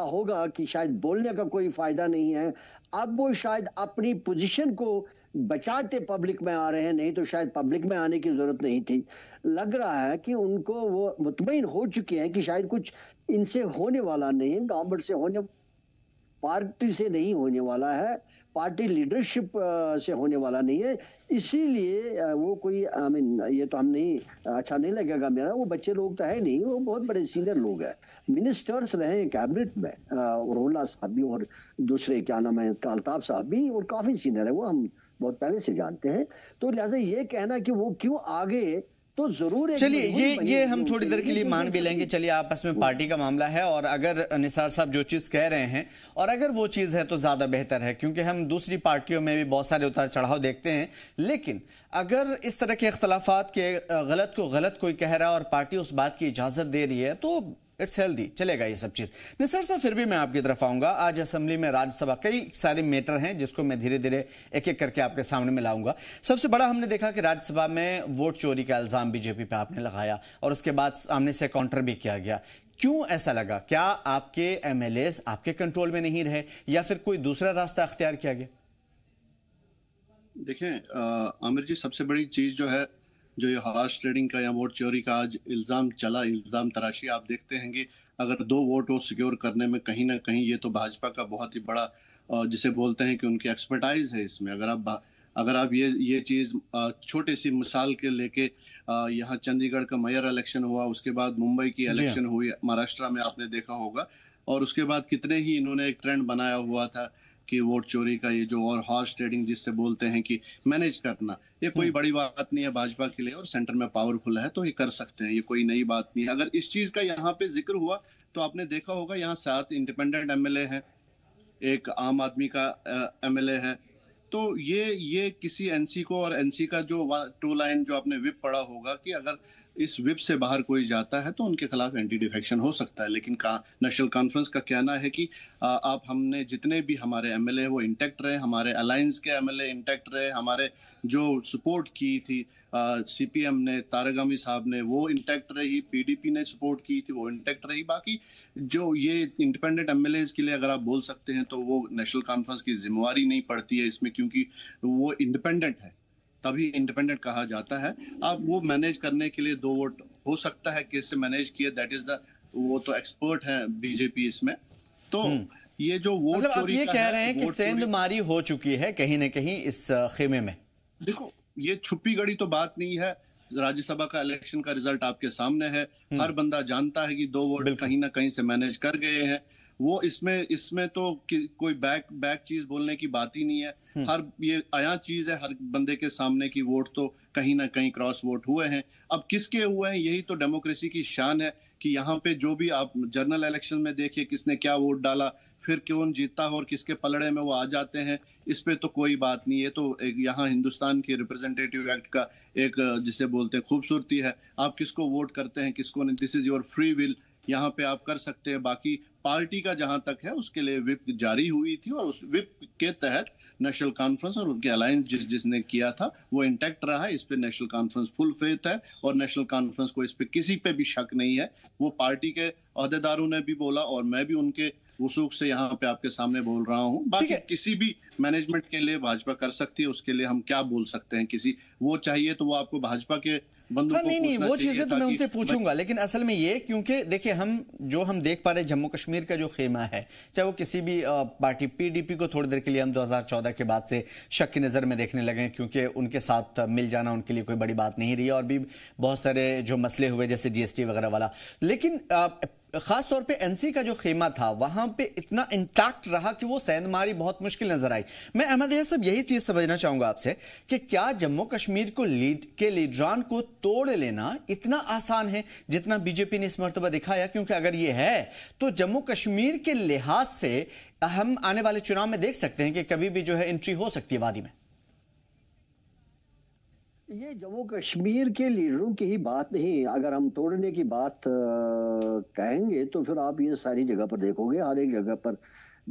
होगा कि शायद बोलने का कोई फायदा नहीं है। अब वो शायद अपनी पोजीशन को बचाते पब्लिक में आ रहे हैं, नहीं तो शायद पब्लिक में आने की जरूरत नहीं थी। लग रहा है कि उनको वो मुतमईन हो चुके हैं कि शायद कुछ इनसे होने वाला नहीं है, गवर्नमेंट से होने, पार्टी से नहीं होने वाला है, पार्टी लीडरशिप से होने वाला नहीं है। इसीलिए वो कोई ये तो हम नहीं, अच्छा नहीं लगेगा मेरा, वो बच्चे लोग तो है नहीं, वो बहुत बड़े सीनियर लोग हैं, मिनिस्टर्स रहे कैबिनेट में, रूहुल्लाह साहब भी और दूसरे क्या नाम है इसका अल्ताफ साहब भी, और काफी सीनियर है, वो हम बहुत पहले से जानते हैं। तो लिहाजा ये कहना कि वो क्यों आगे, तो जरूर। चलिए ये हम थोड़ी देर के लिए मान भी लेंगे, चलिए आपस में पार्टी का मामला है, और अगर निसार साहब जो चीज़ कह रहे हैं और अगर वो चीज़ है तो ज़्यादा बेहतर है, क्योंकि हम दूसरी पार्टियों में भी बहुत सारे उतार चढ़ाव देखते हैं। लेकिन अगर इस तरह के इख्तलाफात के गलत को गलत कोई कह रहा है और पार्टी उस बात की इजाज़त दे रही है, तो इट्स हेल्दी, चलेगा ये सब चीज़। निसार साहब, फिर भी मैं आपकी तरफ आऊँगा। आज असेंबली में राज्यसभा कई सारे मैटर हैं जिसको मैं धीरे धीरे एक एक करके आपके सामने में लाऊंगा। सबसे बड़ा हमने देखा कि राज्यसभा में वोट चोरी का इल्ज़ाम बीजेपी पे आपने लगाया और उसके बाद सामने से काउंटर भी किया गया। क्यों ऐसा लगा? क्या आपके एमएलएज आपके कंट्रोल में नहीं रहे या फिर कोई दूसरा रास्ता अख्तियार किया गया? देखें आमिर जी, सबसे बड़ी चीज़ जो है, जो ये हॉर्स ट्रेडिंग का या वोट चोरी का आज इल्ज़ाम चला, इल्ज़ाम तराशी, आप देखते हैं कि अगर 2 वोट वो सिक्योर करने में कहीं ना कहीं ये तो भाजपा का बहुत ही बड़ा जिसे बोलते हैं कि उनकी एक्सपर्टाइज है इसमें। अगर आप ये चीज़ छोटे सी मिसाल के लेके यहाँ चंडीगढ़ का मेयर इलेक्शन हुआ, उसके बाद मुंबई की इलेक्शन हुई, महाराष्ट्र में आपने देखा होगा, और उसके बाद कितने ही इन्होंने एक ट्रेंड बनाया हुआ था कि वोट चोरी का, ये जो और हॉर्स ट्रेडिंग जिससे बोलते हैं कि मैनेज करना, ये कोई बड़ी बात नहीं है भाजपा के लिए, और सेंटर में पावरफुल है तो ये कर सकते हैं, ये कोई नई बात नहीं है। अगर इस चीज़ का यहाँ पे जिक्र हुआ तो आपने देखा होगा यहाँ 7 इंडिपेंडेंट एमएलए हैं, एक आम आदमी का एमएलए है, तो ये किसी एनसी को, और एनसी का जो 2 लाइन जो आपने विप पढ़ा होगा कि अगर इस विप से बाहर कोई जाता है तो उनके खिलाफ एंटी डिफेक्शन हो सकता है। लेकिन नेशनल कॉन्फ्रेंस का कहना है कि हमने जितने भी हमारे एमएलए वो इंटैक्ट रहे, हमारे अलायंस के एमएलए इंटैक्ट रहे, हमारे जो सपोर्ट की थी सीपीएम ने, तारगामी साहब ने, वो इंटैक्ट रही, पीडीपी ने सपोर्ट की थी, वो इंटैक्ट रही। बाकी जो ये इंडिपेंडेंट एमएलए के लिए अगर आप बोल सकते हैं तो वो नेशनल कॉन्फ्रेंस की जिम्मेवारी नहीं पड़ती है इसमें, क्योंकि वो इंडिपेंडेंट है, तभी इंडिपेंडेंट कहा जाता है। आप वो मैनेज करने के लिए 2 वोट हो सकता है, कैसे मैनेज किए, दैट इज वो तो एक्सपर्ट है बीजेपी इसमें। तो ये जो वोट मतलब आप चोरी ये का कह है, रहे हैं कि सेंधमारी हो चुकी है कहीं ना कहीं इस खेमे में। देखो, ये छुपी गड़ी तो बात नहीं है, राज्यसभा का इलेक्शन का रिजल्ट आपके सामने है, हर बंदा जानता है कि 2 वोट कहीं ना कहीं से मैनेज कर गए हैं। वो इसमें तो कोई बैक चीज बोलने की बात ही नहीं है, हर ये आया चीज है हर बंदे के सामने की वोट तो कहीं ना कहीं क्रॉस वोट हुए हैं। अब किसके हुए हैं, यही तो डेमोक्रेसी की शान है कि यहाँ पे जो भी आप जनरल इलेक्शन में देखिए किसने क्या वोट डाला, फिर कौन जीता और किसके पलड़े में वो आ जाते हैं, इस पे तो कोई बात नहीं है। तो यहाँ हिंदुस्तान के रिप्रेजेंटेटिव एक्ट का एक जिसे बोलते हैं खूबसूरती है, आप किसको वोट करते हैं किसको नहीं, this is your free will, यहाँ पे आप कर सकते हैं। बाकी पार्टी का जहां तक है उसके लिए विप जारी हुई थी, और उस विप के तहत नेशनल कॉन्फ्रेंस और उनके अलायंस जिसने किया था वो इंटैक्ट रहा है। इस पे नेशनल कॉन्फ्रेंस फुल फेथ है, और नेशनल कॉन्फ्रेंस को इस पे किसी पे भी शक नहीं है। वो पार्टी के अहदेदारों ने भी बोला, और मैं भी उनके वसूख से यहाँ पे आपके सामने बोल रहा हूँ। बाकी किसी भी मैनेजमेंट के लिए भाजपा कर सकती है, उसके लिए हम क्या बोल सकते हैं, किसी वो चाहिए तो वो आपको भाजपा के बंदों को नहीं वो चीजें तो मैं उनसे पूछूंगा, लेकिन असल में ये क्योंकि देखिए हम देख पा रहे जम्मू कश्मीर का जो खेमा है, चाहे वो किसी भी पार्टी, पीडीपी को थोड़ी देर के लिए हम 2014 के बाद से शक की नजर में देखने लगे, क्योंकि उनके साथ मिल जाना उनके लिए कोई बड़ी बात नहीं रही, और भी बहुत सारे जो मसले हुए जैसे जीएसटी वगैरह वाला। लेकिन खास तौर पे एनसी का जो खेमा था वहां पे इतना इंटैक्ट रहा कि वो सेंधमारी बहुत मुश्किल नजर आई। मैं अहमद साहब यही चीज समझना चाहूंगा आपसे कि क्या जम्मू कश्मीर को लीडरान को तोड़ लेना इतना आसान है जितना बीजेपी ने इस मर्तबा दिखाया? क्योंकि अगर ये है तो जम्मू कश्मीर के लिहाज से हम आने वाले चुनाव में देख सकते हैं कि कभी भी जो है एंट्री हो सकती है वादी में। ये जम्मू कश्मीर के लीडरों की ही बात नहीं, अगर हम तोड़ने की बात कहेंगे तो फिर आप ये सारी जगह पर देखोगे, हर एक जगह पर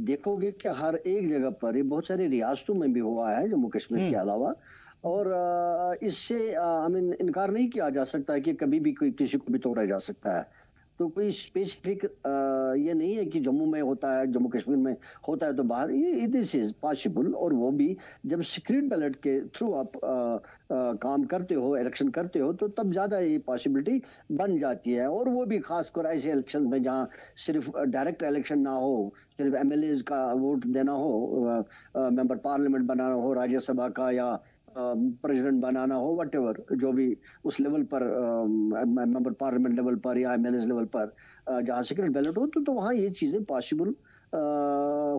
देखोगे कि हर एक जगह पर ये बहुत सारी रियासतों में भी हुआ है जम्मू कश्मीर के अलावा, और इससे इनकार नहीं किया जा सकता कि कभी भी कोई किसी को भी तोड़ा जा सकता है। तो कोई स्पेसिफिक ये नहीं है कि जम्मू में होता है, जम्मू कश्मीर में होता है तो बाहर, ये दिस इज पॉसिबल। और वो भी जब सीक्रेट बैलेट के थ्रू आप काम करते हो, इलेक्शन करते हो, तो तब ज़्यादा ये पॉसिबिलिटी बन जाती है। और वो भी खासकर ऐसे इलेक्शन में जहाँ सिर्फ डायरेक्ट इलेक्शन ना हो, सिर्फ एमएलएज का वोट देना हो, मेंबर पार्लियामेंट बनाना हो राज्यसभा का, या प्रेसिडेंट बनाना हो, व्हाटएवर, जो भी उस लेवल पर, मेंबर पार्लियामेंट लेवल पर या एमएलए लेवल पर जहाँ सीक्रेट बैलेट हो, तो वहाँ ये चीज़ें पॉसिबल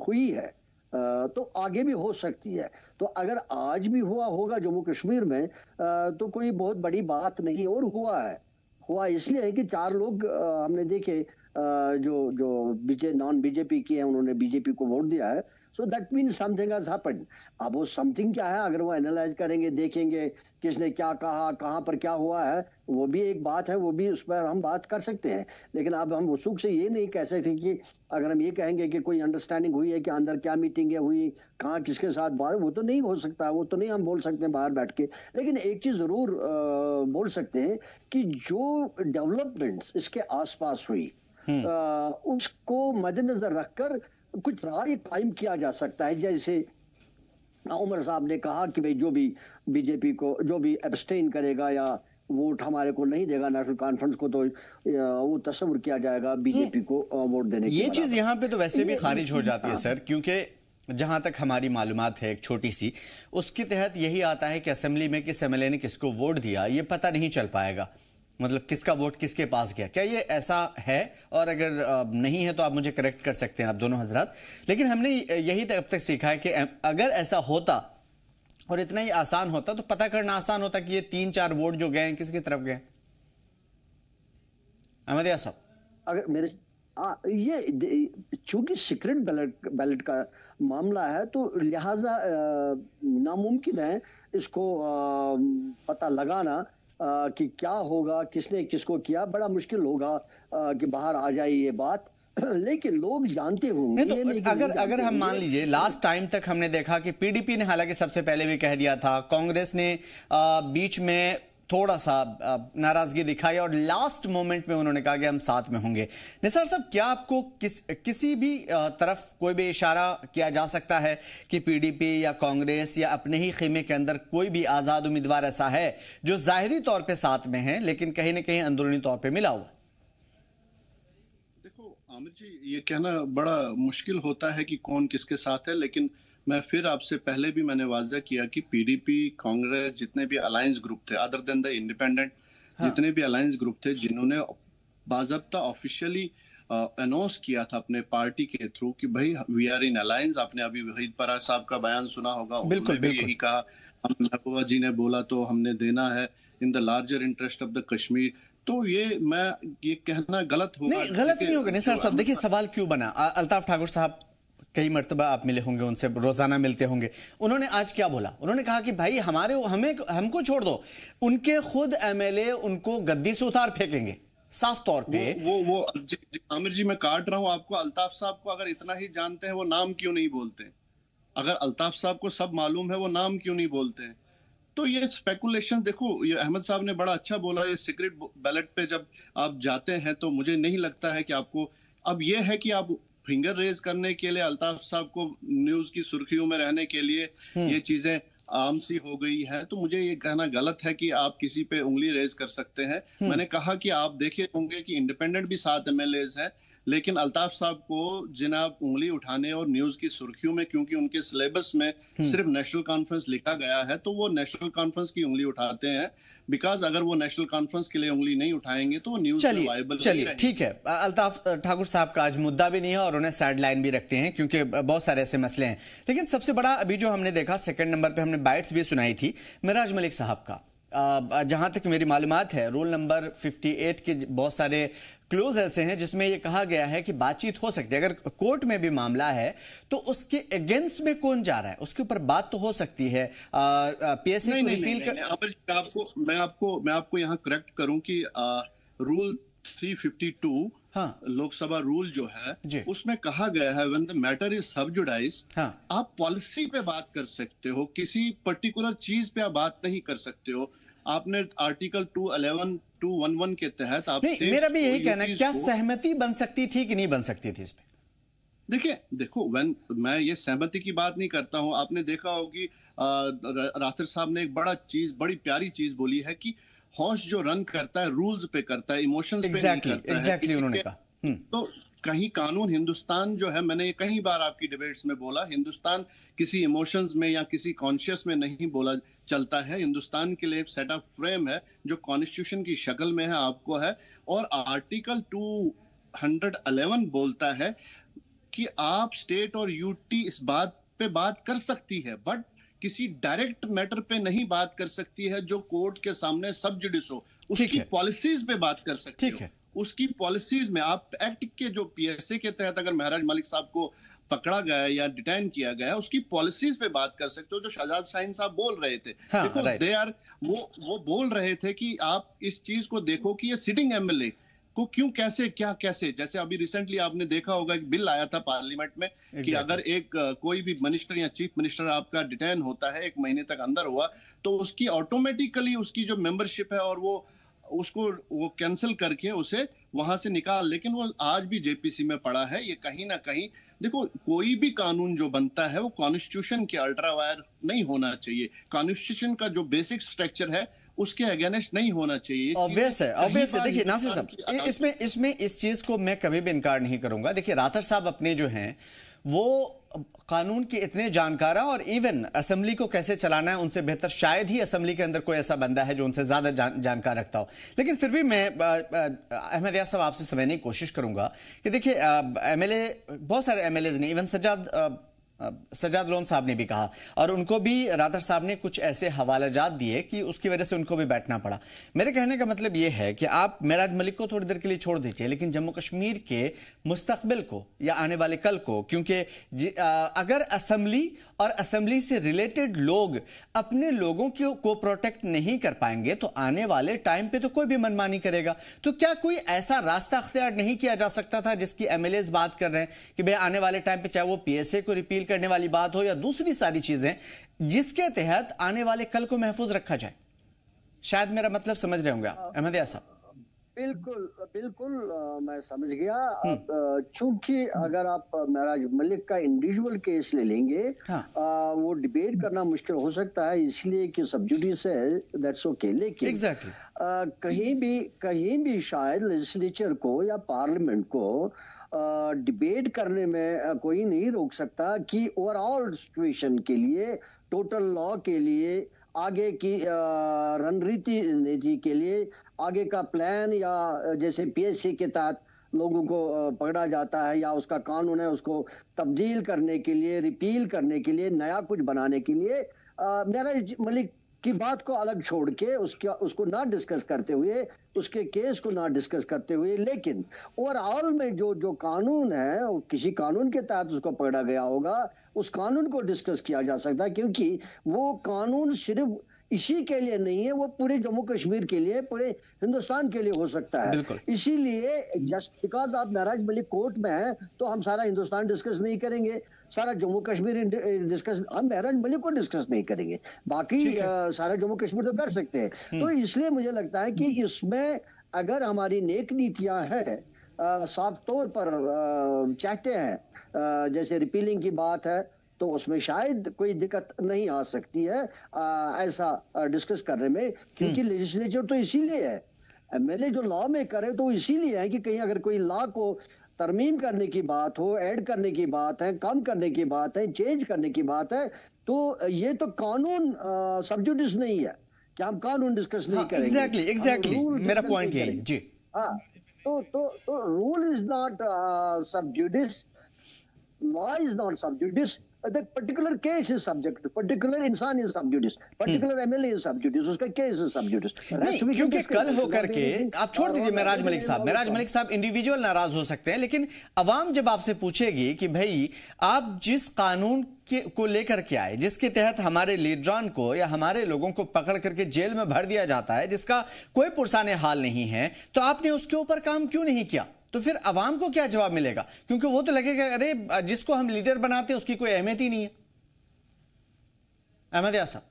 हुई है, तो आगे भी हो सकती है। तो अगर आज भी हुआ होगा जम्मू कश्मीर में तो कोई बहुत बड़ी बात नहीं, और हुआ इसलिए है कि 4 लोग हमने देखे जो नॉन बीजेपी की है, उन्होंने बीजेपी को वोट दिया है, so that means something has happened. अब वो समथिंग क्या है, अगर वो एनालाइज करेंगे, देखेंगे किसने क्या कहा, कहाँ पर क्या हुआ है, वो भी एक बात है, वो भी उस पर हम बात कर सकते हैं। लेकिन अब हम वसूख से ये नहीं कह सकते कि अगर हम ये कहेंगे कि कोई अंडरस्टैंडिंग हुई है कि अंदर क्या मीटिंग हुई, कहाँ किसके साथ बात, वो तो नहीं हो सकता, वो तो नहीं हम बोल सकते हैं बाहर बैठ के। लेकिन एक चीज जरूर बोल सकते हैं कि जो डेवलपमेंट्स इसके आसपास हुई उसको मद्देनजर रखकर कुछ राय कायम किया जा सकता है। जैसे उमर साहब ने कहा कि भाई जो भी बीजेपी को जो भी एब्सटेन करेगा या वोट हमारे को नहीं देगा नेशनल कॉन्फ्रेंस को, तो वो तस्वुर किया जाएगा बीजेपी को वोट देने की। ये चीज यहाँ पे तो वैसे भी खारिज हो जाती है सर, क्योंकि जहां तक हमारी मालूमात है एक छोटी सी, उसके तहत यही आता है कि असेंबली में किस एमएलए ने किसको वोट दिया ये पता नहीं चल पाएगा, मतलब किसका वोट किसके पास गया। क्या ये ऐसा है? और अगर नहीं है तो आप मुझे करेक्ट कर सकते हैं आप दोनों हजरात। लेकिन हमने यही अब तक सीखा है कि अगर ऐसा होता और इतना ही आसान होता तो पता करना आसान होता कि ये 3-4 वोट जो गए हैं किसकी तरफ गए। अहमदिया साहब, अगर मेरे ये चूंकि सीक्रेट बैलेट का मामला है तो लिहाजा नामुमकिन है इसको पता लगाना कि क्या होगा, किसने किसको किया, बड़ा मुश्किल होगा कि बाहर आ जाए ये बात। लेकिन लोग जानते होंगे। तो अगर हम मान लीजिए लास्ट टाइम तक हमने देखा कि पीडीपी ने हालांकि सबसे पहले भी कह दिया था, कांग्रेस ने बीच में थोड़ा सा नाराजगी दिखाई और लास्ट मोमेंट में उन्होंने कहा कि हम साथ में होंगे। निसार साहब, क्या आपको किसी भी तरफ कोई भी इशारा किया जा सकता है कि पीडीपी या कांग्रेस या अपने ही खेमे के अंदर कोई भी आजाद उम्मीदवार ऐसा है जो जाहिरी तौर पे साथ में है लेकिन कहीं ना कहीं अंदरूनी तौर पे मिला हुआ? देखो आमिर जी, ये कहना बड़ा मुश्किल होता है कि कौन किसके साथ है, लेकिन मैं फिर आपसे पहले भी मैंने वाज़ा किया कि पीडीपी, कांग्रेस, जितने भी अलायंस ग्रुप थे अदर देन द इंडिपेंडेंट, जितने भी अलायंस ग्रुप थे जिन्होंने बाज़ाब्ता ऑफिशियली अनाउंस किया था अपने पार्टी के थ्रू कि भाई वी आर इन अलायंस। आपने अभी वहीद परा साहब का बयान सुना होगा, उन्होंने भी यही कहा, हम महबूबा जी ने बोला तो हमने देना है in the larger interest of the Kashmir. तो ये कहना गलत होगा। नहीं, गलत नहीं होगा निसार साहब। देखिए सवाल क्यों बना, अल्ताफ ठाकुर साहब कई मर्तबा आप मिले होंगे, उनसे रोजाना मिलते होंगे, उन्होंने आज क्या बोला? उन्होंने कहा कि भाई हमको छोड़ दो, उनके खुद एमएलए उनको गद्दी से उतार फेंकेंगे साफ तौर पे। वो आमिर जी, मैं काट रहा हूं आपको। अल्ताफ साहब को अगर इतना ही जानते हैं वो नाम क्यों नहीं बोलते? अगर अल्ताफ साहब को सब मालूम है वो नाम क्यों नहीं बोलते हैं? तो ये स्पेकुलेशन, देखो ये अहमद साहब ने बड़ा अच्छा बोला, ये सीक्रेट बैलेट पे जब आप जाते हैं तो मुझे नहीं लगता है कि आपको अब ये है कि आप फिंगर रेज करने के लिए अल्ताफ साहब को न्यूज की सुर्खियों में रहने के लिए ये चीजें आम सी हो गई है। तो मुझे ये कहना गलत है कि आप किसी पे उंगली रेज कर सकते हैं। मैंने कहा कि आप देखे होंगे कि इंडिपेंडेंट भी 7 एमएलएज हैं, लेकिन अल्ताफ साहब को जिनाब उंगली उठाने और न्यूज की सुर्खियों में, क्योंकि उनके सिलेबस में सिर्फ नेशनल कॉन्फ्रेंस लिखा गया है, तो वो नेशनल कॉन्फ्रेंस की उंगली उठाते हैं। बिकॉज अगर वो नेशनल कॉन्फ्रेंस के लिए उंगली नहीं उठाएंगे तो न्यूज वायबल नहीं रहेगी। ठीक है, अल्ताफ ठाकुर साहब का आज मुद्दा भी नहीं है और उन्हें साइड लाइन भी रखते हैं क्योंकि बहुत सारे ऐसे मसले हैं। लेकिन सबसे बड़ा अभी जो हमने देखा, सेकंड नंबर पे हमने बाइट्स भी सुनाई थी मिराज मलिक साहब का। जहां तक मेरी मालूमात है, रोल नंबर 58 के बहुत सारे क्लोज ऐसे हैं जिसमें यह कहा गया है कि बातचीत हो सकती है। अगर कोर्ट में भी मामला है तो उसके अगेंस्ट में कौन जा रहा है उसके ऊपर बात तो हो सकती है। पीएससी को रिपील कर, मैं आपको यहाँ करेक्ट करूं कि रूल 352 लोकसभा रूल जो है उसमें कहा गया है व्हेन द मैटर इज सब जुडाइज, आप पॉलिसी पे बात कर सकते हो, किसी पर्टिकुलर चीज पे आप बात नहीं कर सकते हो। आपने आर्टिकल 211 के तहत आप नहीं, मेरा भी यही कहना है, क्या सहमति बन सकती थी कि नहीं बन सकती थी इस पे? देखो मैं ये सहमति की बात नहीं करता हूं। आपने देखा होगी राठौर साहब ने एक बड़ी प्यारी चीज बोली है कि हौश जो रन करता है रूल्स पे करता है, इमोशंस पे नहीं करता है। उन्होंने कहा तो कहीं कानून, हिंदुस्तान जो है, मैंने ये कई बार आपकी डिबेट्स में बोला, हिंदुस्तान किसी इमोशंस में या किसी कॉन्शियस में नहीं बोला चलता है। हिंदुस्तान के लिए एक सेट ऑफ फ्रेम है जो कॉन्स्टिट्यूशन की शक्ल में है, आपको है, और आर्टिकल 211 बोलता है कि आप स्टेट और यूटी इस बात पे बात कर सकती है, बट किसी डायरेक्ट मैटर पे नहीं बात कर सकती है जो कोर्ट के सामने सब जुडिस हो। उसकी पॉलिसीज पे बात कर सकती है। उसकी पॉलिसीज में आप एक्ट के जो पीएसए के तहत अगर महराज मलिक साहब को पकड़ा गया या डिटेन किया गया, उसकी पॉलिसीज पे बात कर सकते हो, जो शहजाद शाहीन साहब बोल रहे थे। देखो वो बोल रहे थे कि आप इस चीज को देखो कि ये सिटिंग एमएलए को क्यों, कैसे जैसे अभी रिसेंटली आपने देखा होगा एक बिल आया था पार्लियामेंट में कि अगर एक कोई भी मिनिस्टर या चीफ मिनिस्टर आपका डिटेन होता है 1 महीने तक अंदर हुआ तो उसकी ऑटोमेटिकली उसकी जो मेंबरशिप है और वो कैंसिल करके उसे वहां से निकाल, लेकिन वो आज भी जेपीसी में पड़ा है। ये कहीं ना कहीं देखो, कोई भी कानून जो बनता है वो कॉन्स्टिट्यूशन के अल्ट्रा वायर नहीं होना चाहिए। कॉन्स्टिट्यूशन का जो बेसिक स्ट्रक्चर है उसके अगेंस्ट नहीं होना चाहिए। ऑब्वियस है। देखिए नासिर साहब, इसमें इस चीज को मैं कभी भी इनकार नहीं करूंगा। देखिए राठौर साहब अपने जो हैं वो कानून के इतने जानकार हैं और इवन असेंबली को कैसे चलाना है उनसे बेहतर शायद ही असेंबली के अंदर कोई ऐसा बंदा है जो उनसे ज्यादा जानकार रखता हो। लेकिन फिर भी मैं अहमद यार साहब आपसे समझने की कोशिश करूंगा कि देखिए एमएलए, बहुत सारे एमएलए ने, इवन सज्जाद लोन साहब ने भी कहा और उनको भी रादर साहब ने कुछ ऐसे हवालाजात दिए कि उसकी वजह से उनको भी बैठना पड़ा। मेरे कहने का मतलब ये है कि आप मेराज मलिक को थोड़ी देर के लिए छोड़ दीजिए, लेकिन जम्मू कश्मीर के मुस्तकबिल को या आने वाले कल को, क्योंकि अगर असेंबली और असेंबली से रिलेटेड लोग अपने लोगों को प्रोटेक्ट नहीं कर पाएंगे तो आने वाले टाइम पे तो कोई भी मनमानी करेगा। तो क्या कोई ऐसा रास्ता अख्तियार नहीं किया जा सकता था जिसकी एमएलएस बात कर रहे हैं कि भाई आने वाले टाइम पे चाहे वो पीएसए को रिपील करने वाली बात हो या दूसरी सारी चीजें, जिसके तहत आने वाले कल को महफूज रखा जाए? शायद मेरा मतलब समझ रहे होंगे आप अहमद यार साहब। बिल्कुल बिल्कुल, मैं समझ गया। चूंकि अगर आप मेराज मलिक का इंडिविजुअल केस ले लेंगे, वो डिबेट करना मुश्किल हो सकता है, इसलिए कि सब्जुडिस है, दैट्स ओके। लेकिन कहीं भी शायद लेजिस्लेचर को या पार्लियामेंट को डिबेट करने में कोई नहीं रोक सकता कि ओवरऑल सिचुएशन के लिए, टोटल लॉ के लिए, आगे की रणनीति के लिए, आगे का प्लान, या जैसे पीएससी के तहत लोगों को पकड़ा जाता है या उसका कानून है उसको तब्दील करने के लिए, रिपील करने के लिए, नया कुछ बनाने के लिए, मेराज मलिक की बात को अलग छोड़ के उसको ना डिस्कस करते हुए, उसके केस को ना डिस्कस करते हुए, लेकिन ओवरऑल में जो कानून है, किसी कानून के तहत उसको पकड़ा गया होगा, उस कानून को डिस्कस किया जा सकता है, क्योंकि वो कानून सिर्फ इसी के लिए नहीं है, वो पूरे जम्मू कश्मीर के लिए, पूरे हिंदुस्तान के लिए हो सकता है। इसीलिए जस्ट बिकॉज आप मेराज मलिक कोर्ट में है तो हम सारा हिंदुस्तान डिस्कस नहीं करेंगे, सारा जम्मू कश्मीर डिस्कस, हम मेराज मलिक को डिस्कस नहीं करेंगे, बाकी सारा जम्मू कश्मीर तो कर सकते हैं। तो इसलिए मुझे लगता है कि इसमें अगर हमारी नेक नीतियां हैं, साफ तौर पर चाहते हैं, जैसे रिपीलिंग की बात है, तो उसमें शायद कोई दिक्कत नहीं आ सकती है ऐसा डिस्कस करने में, क्योंकि लेजिस्लेचर तो इसीलिए है, एमएलए जो लॉ मेकर है तो इसीलिए है कि कहीं अगर कोई लॉ को तरमीम करने की बात हो, ऐड करने की बात है, कम करने की बात है, चेंज करने की बात है, तो ये तो कानून सब्जुडिस नहीं है कि हम कानून डिस्कस नहीं करेंगे। एग्जैक्टली मेरा पॉइंट यही जी। तो rule is not sub judice, law is not subjudice, the particular case is subject, particular इंसान is subjudice, particular MLA is subjudice, उसका case is subjudice। नहीं, क्योंकि कल होकर के आप छोड़ दीजिए मेराज मलिक साहब इंडिविजुअल नाराज हो सकते हैं, लेकिन अवाम जब आपसे पूछेगी कि भाई आप जिस कानून को लेकर के आए, जिसके तहत हमारे लीडरान को या हमारे लोगों को पकड़ करके जेल में भर दिया जाता है, जिसका कोई पुरसाने हाल नहीं है, तो आपने उसके ऊपर काम क्यों नहीं किया? तो फिर अवाम को क्या जवाब मिलेगा? क्योंकि वो तो लगेगा अरे जिसको हम लीडर बनाते हैं उसकी कोई अहमियत ही नहीं है। अहमद यार साहब,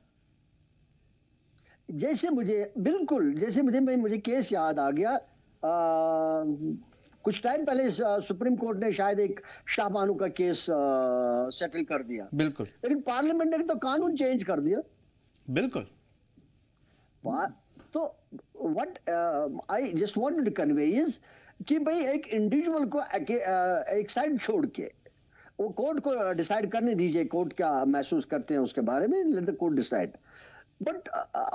मुझे केस याद आ गया, कुछ टाइम पहले सुप्रीम कोर्ट ने शायद एक शाहबानू का केस सेटल कर दिया, बिल्कुल, लेकिन पार्लियामेंट ने तो कानून चेंज कर दिया, बिल्कुल। तो what I just wanted to convey is कि भाई एक इंडिविजुअल को एक साइड छोड़ के वो कोर्ट को डिसाइड करने दीजिए, कोर्ट क्या महसूस करते हैं उसके बारे में, let the court decide, but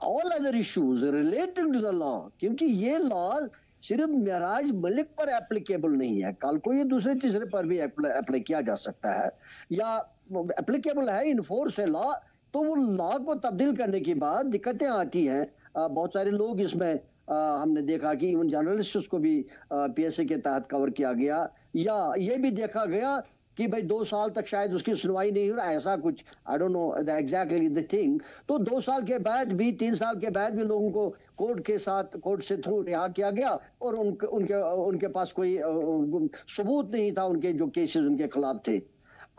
all other issues related to the law, क्योंकि ये लॉ सिर्फ मेराज मलिक पर एप्लीकेबल नहीं है, कल को ये दूसरे तीसरे पर भी अप्लाई किया जा सकता है, या एप्लीकेबल है, इनफोर्स है लॉ, तो वो लॉ को तब्दील करने के बाद दिक्कतें आती हैं। बहुत सारे लोग इसमें हमने देखा कि इवन जर्नलिस्ट को भी पीएसए के तहत कवर किया गया, या ये भी देखा गया कि भाई 2 साल तक शायद उसकी सुनवाई नहीं हो रहा, ऐसा कुछ, I don't know the exactly the thing. तो 2 साल के बाद भी, 3 साल के बाद भी लोगों को कोर्ट से थ्रू रिहा किया गया, और उनके पास कोई सबूत नहीं था, उनके जो केसेस उनके खिलाफ थे।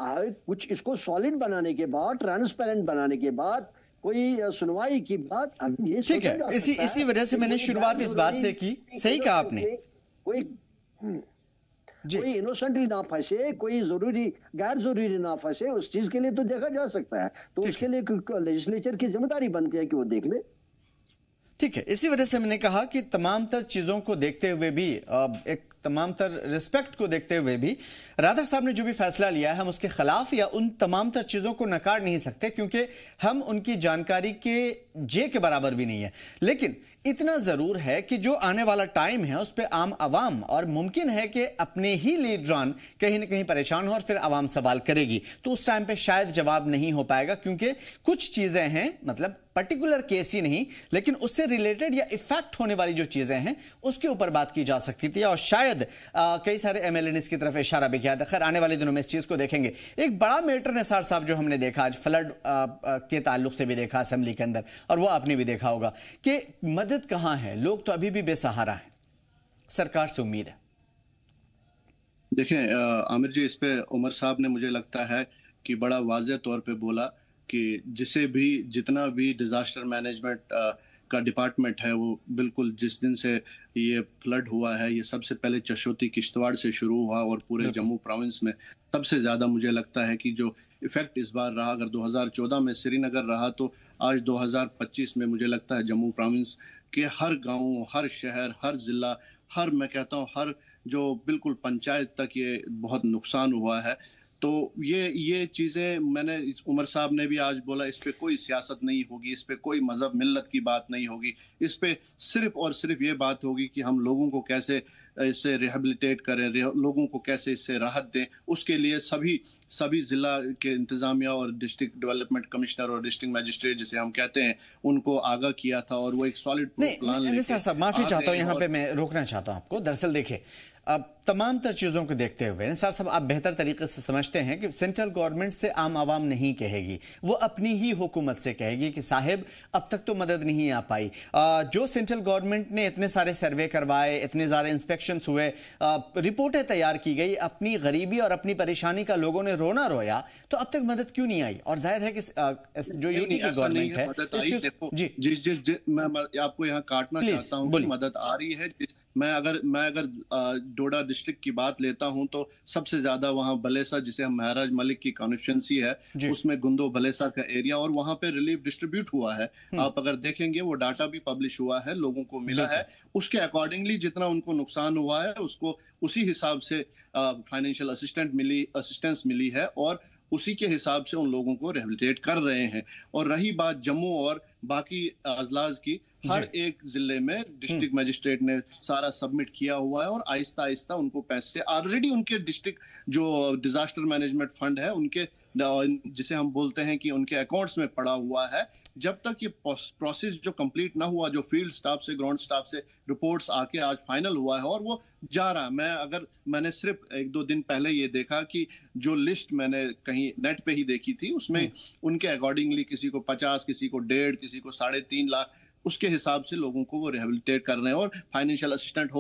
कुछ इसको सॉलिड बनाने के बाद, ट्रांसपेरेंट बनाने के बाद, कोई सुनवाई की बात, ये ठीक है। इसी वजह से मैंने शुरुआत इस बात से की, सही कहा आपने, कोई इनोसेंटली ना फंसे, कोई गैर जरूरी ना फंसे, उस चीज के लिए तो देखा जा सकता है, तो उसके लिए लेजिस्लेचर की जिम्मेदारी बनती है कि वो देख ले। ठीक है, इसी वजह से मैंने कहा कि तमाम तर चीजों को देखते हुए भी एक तमाम तर रिस्पेक्ट को देखते हुए भी रादर साहब ने जो भी फैसला लिया है हम उसके खिलाफ या उन तमाम तर चीज़ों को नकार नहीं सकते, क्योंकि हम उनकी जानकारी के जे के बराबर भी नहीं है। लेकिन इतना जरूर है कि जो आने वाला टाइम है उस पर आम आवाम और मुमकिन है कि अपने ही लीडरान कहीं ना कहीं परेशान हो और फिर आवाम सवाल करेगी, तो उस टाइम पे शायद जवाब नहीं हो पाएगा, क्योंकि कुछ चीजें हैं, मतलब पर्टिकुलर केस ही नहीं लेकिन उससे रिलेटेड या इफेक्ट होने वाली जो चीजें हैं उसके ऊपर बात की जा सकती थी और शायद कई सारे एमएलए ने इसकी तरफ इशारा भी किया था। खैर आने वाले दिनों में इस चीज को देखेंगे। एक बड़ा मैटर निसार साहब जो हमने देखा आज फ्लड के ताल्लुक से भी देखा असेंबली के अंदर, और वो आपने भी देखा होगा कि मदद कहां है, लोग तो अभी भी बेसहारा हैं, सरकार से उम्मीद है। देखें आमिर जी, इस पे उमर साहब ने मुझे लगता है कि बड़ा वाज़ेह तौर पे बोला कि जिसे भी जितना भी डिजास्टर मैनेजमेंट का डिपार्टमेंट है वो बिल्कुल जिस दिन से ये फ्लड हुआ है, ये सबसे पहले चशोती किश्तवाड़ से शुरू हुआ और पूरे जम्मू प्रोविंस में सबसे ज़्यादा मुझे लगता है कि जो इफेक्ट इस बार रहा, अगर 2014 में श्रीनगर रहा तो आज 2025 में मुझे लगता है जम्मू प्रोविंस के हर गाँव, हर शहर, हर ज़िला, हर मैं कहता हूँ हर जो बिल्कुल पंचायत तक ये बहुत नुकसान हुआ है। तो ये चीज़ें मैंने उमर साहब ने भी आज बोला, इस पे कोई सियासत नहीं होगी, इस पे कोई मजहब मिल्लत की बात नहीं होगी, इस पे सिर्फ और सिर्फ ये बात होगी कि हम लोगों को कैसे इससे रिहेबिलिटेट करें, लोगों को कैसे इससे राहत दें। उसके लिए सभी ज़िला के इंतज़ामिया और डिस्ट्रिक्ट डेवलपमेंट कमिश्नर और डिस्ट्रिक्ट मजिस्ट्रेट जिसे हम कहते हैं उनको आगाह किया था और वो एक सॉलिड प्लान लेके साहब माफी चाहता हूँ, यहाँ पे मैं रोकना चाहता हूँ आपको। दरअसल देखिए, अब तमाम तर चीज़ों को देखते हुए निसार साहब आप बेहतर तरीके से समझते हैं कि सेंट्रल गवर्नमेंट से आम आवाम नहीं कहेगी, वो अपनी ही हुकूमत से कहेगी कि साहिब अब तक तो मदद नहीं आ पाई। जो सेंट्रल गवर्नमेंट ने इतने सारे सर्वे करवाए, इतने सारे इंस्पेक्शंस हुए, रिपोर्टें तैयार की गई, अपनी गरीबी और अपनी परेशानी का लोगों ने रोना रोया, तो अब तक मदद क्यों नहीं आई? और जाहिर है कि जो यूटी की गवर्नमेंट है, जी मैं आपको यहाँ काटना चाहता हूँ कि मदद आ रही है। मैं अगर डोडा डिस्ट्रिक्ट की बात लेता हूं तो सबसे ज्यादा वहां बलेसा, जिसे हम महाराज मलिक की कॉन्स्टिट्यूंसी है, उसमें गुंदो बलेसा का एरिया, और वहां पे रिलीफ डिस्ट्रीब्यूट हुआ है। आप अगर देखेंगे वो डाटा भी पब्लिश हुआ है, लोगों को मिला है, उसके अकॉर्डिंगली जितना उनको नुकसान हुआ है उसको उसी हिसाब से फाइनेंशियल असिस्टेंस मिली है और उसी के हिसाब से उन लोगों को रिहेबिलिटेट कर रहे हैं। और रही बात जम्मू और बाकी अजलाज की, हर एक जिले में डिस्ट्रिक्ट मजिस्ट्रेट ने सारा सबमिट किया हुआ है और आहिस्ता आहिस्ता उनको पैसे ऑलरेडी उनके डिस्ट्रिक्ट जो डिजास्टर मैनेजमेंट फंड है उनके, जिसे हम बोलते हैं कि उनके अकाउंट्स में पड़ा हुआ है। जब तक ये प्रोसेस जो कंप्लीट ना हुआ, जो फील्ड स्टाफ से, ग्राउंड स्टाफ से रिपोर्ट्स आके आज फाइनल हुआ है और वो जा रहा है। मैंने सिर्फ 1-2 दिन पहले ये देखा कि जो लिस्ट मैंने कहीं नेट पे ही देखी थी उसमें उनके अकॉर्डिंगली किसी को 50, किसी को 1.5, किसी को 3.5 लाख, उसके हिसाब से लोगों को वो रिहेबिलिटेट कर रहे हैं और फाइनेंशियल असिस्टेंस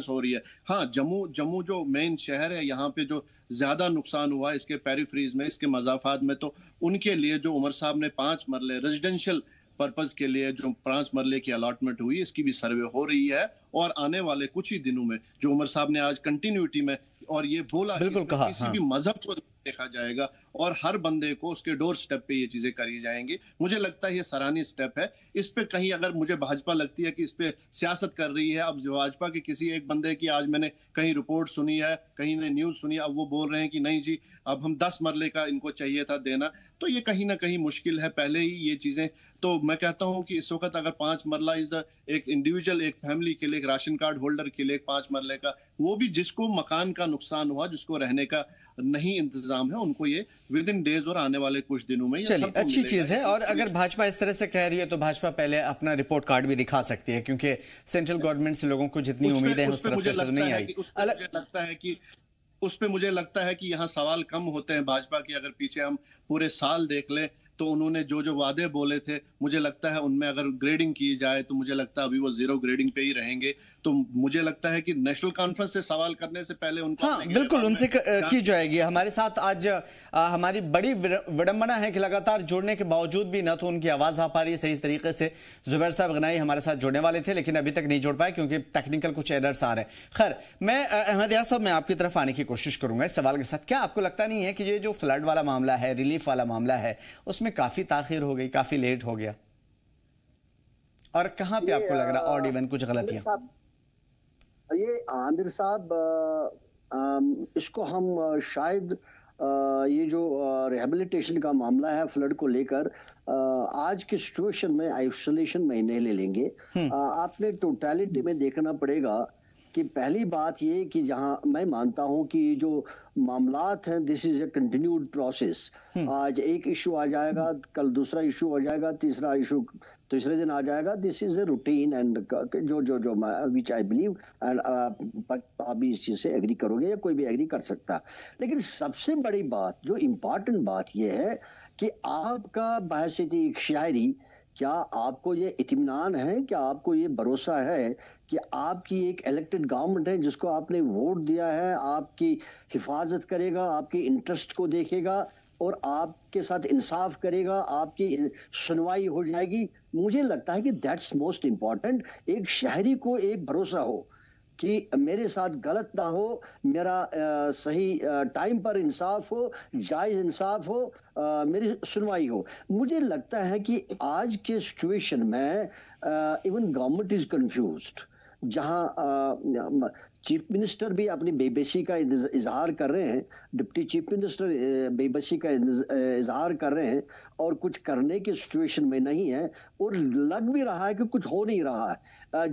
हो रही है। हाँ, जम्मू जो मेन शहर है, यहाँ पे जो ज्यादा नुकसान हुआ है इसके पेरिफ्रीज में, इसके मजाफात में, तो उनके लिए जो उमर साहब ने 5 मरले रेजिडेंशियल पर्पज के लिए जो 5 मरले की अलॉटमेंट हुई, इसकी भी सर्वे हो रही है और आने वाले कुछ ही दिनों में जो उमर साहब ने आज कंटिन्यूटी में और ये बोला, बिल्कुल कहा, किसी भी मजहब को देखा जाएगा और हर बंदे को उसके डोर स्टेप पे ये चीजें करी जाएंगी। मुझे लगता है ये सराहनीय स्टेप है। इस पे कहीं अगर मुझे भाजपा लगती है कि इस पे सियासत कर रही है, अब भाजपा के किसी एक बंदे की आज मैंने कहीं रिपोर्ट सुनी है, कहीं ने न्यूज सुनी, अब वो बोल रहे हैं कि नहीं जी अब हम 10 मरले का इनको चाहिए था देना, तो ये कहीं ना कहीं मुश्किल है। पहले ही ये चीजें, तो मैं कहता हूं कि इस वक्त अगर 5 मरला इज एक इंडिविजुअल, एक फैमिली के लिए, एक राशन कार्ड होल्डर के लिए 5 मरले का, वो भी जिसको मकान का नुकसान हुआ, जिसको रहने का नहीं इंतजाम है, उनको ये विद इन डेज और आने वाले कुछ दिनों में, चलिए अच्छी चीज है। और अगर भाजपा इस तरह से कह रही है तो भाजपा पहले अपना रिपोर्ट कार्ड भी दिखा सकती है, क्योंकि सेंट्रल गवर्नमेंट से लोगों को जितनी उम्मीदें हैं उस तरफ से तो नहीं आई। उस पे मुझे लगता है कि यहाँ सवाल कम होते हैं भाजपा की। अगर पीछे हम पूरे साल देख लें तो उन्होंने जो वादे बोले थे, मुझे लगता है उनमें अगर ग्रेडिंग की जाए तो मुझे लगता है अभी वो 0 ग्रेडिंग पे ही रहेंगे। तो मुझे लगता है कि नेशनल कॉन्फ्रेंस से सवाल करने से पहले उनको, हाँ बिल्कुल उनसे की जाएगी। हमारे साथ आज हमारी बड़ी विडंबना है कि लगातार जुड़ने के बावजूद भी न तो उनकी आवाज आ पा रही है सही तरीके से। जुबैर साहब गनाई हमारे साथ जुड़ने वाले थे लेकिन अभी तक नहीं जुड़ पाए क्योंकि टेक्निकल कुछ एरर्स आ रहे हैं। खैर, मैं अहमद यार साहब, मैं आपकी तरफ आने की कोशिश करूंगा इस सवाल के साथ। क्या आपको लगता नहीं है कि ये जो फ्लड वाला मामला है, रिलीफ वाला मामला है, उसमें काफी ताखिर हो गई, काफी लेट हो गया? और कहां पे आपको लग रहा ऑड इवन कुछ गलतियां? ये आमिर साहब, इसको हम शायद ये जो रिहेबिलिटेशन का मामला है फ्लड को लेकर, आज के सिचुएशन में आइसोलेशन में नहीं ले लेंगे। आपने टोटलिटी में देखना पड़ेगा कि पहली बात ये कि जहां मैं मानता हूं कि जो मामलात हैं, this is a continued process. आज एक इशू आ जाएगा, कल दूसरा इशू आ जाएगा, तीसरा इशू तीसरे दिन आ जाएगा। This is a routine and जो विच आई बिलीव, एंड आप भी इस चीज से एग्री करोगे या कोई भी एग्री कर सकता। लेकिन सबसे बड़ी बात, जो इम्पोर्टेंट बात यह है कि आपका बहसीती एक शायरी, क्या आपको ये इत्मीनान है, क्या आपको ये भरोसा है कि आपकी एक इलेक्टेड गवर्नमेंट है जिसको आपने वोट दिया है, आपकी हिफाजत करेगा, आपके इंटरेस्ट को देखेगा और आपके साथ इंसाफ करेगा, आपकी सुनवाई हो जाएगी। मुझे लगता है कि दैट्स मोस्ट इम्पॉर्टेंट। एक शहरी को एक भरोसा हो कि मेरे साथ गलत ना हो, मेरा सही टाइम पर इंसाफ हो, जायज इंसाफ हो, मेरी सुनवाई हो। मुझे लगता है कि आज के सिचुएशन में इवन गवर्नमेंट इज कंफ्यूज्ड, जहां चीफ मिनिस्टर भी अपनी बेबसी का इजहार कर रहे हैं, डिप्टी चीफ मिनिस्टर बेबसी का इजहार कर रहे हैं और कुछ करने की सिचुएशन में नहीं है, और लग भी रहा है कि कुछ हो नहीं रहा है।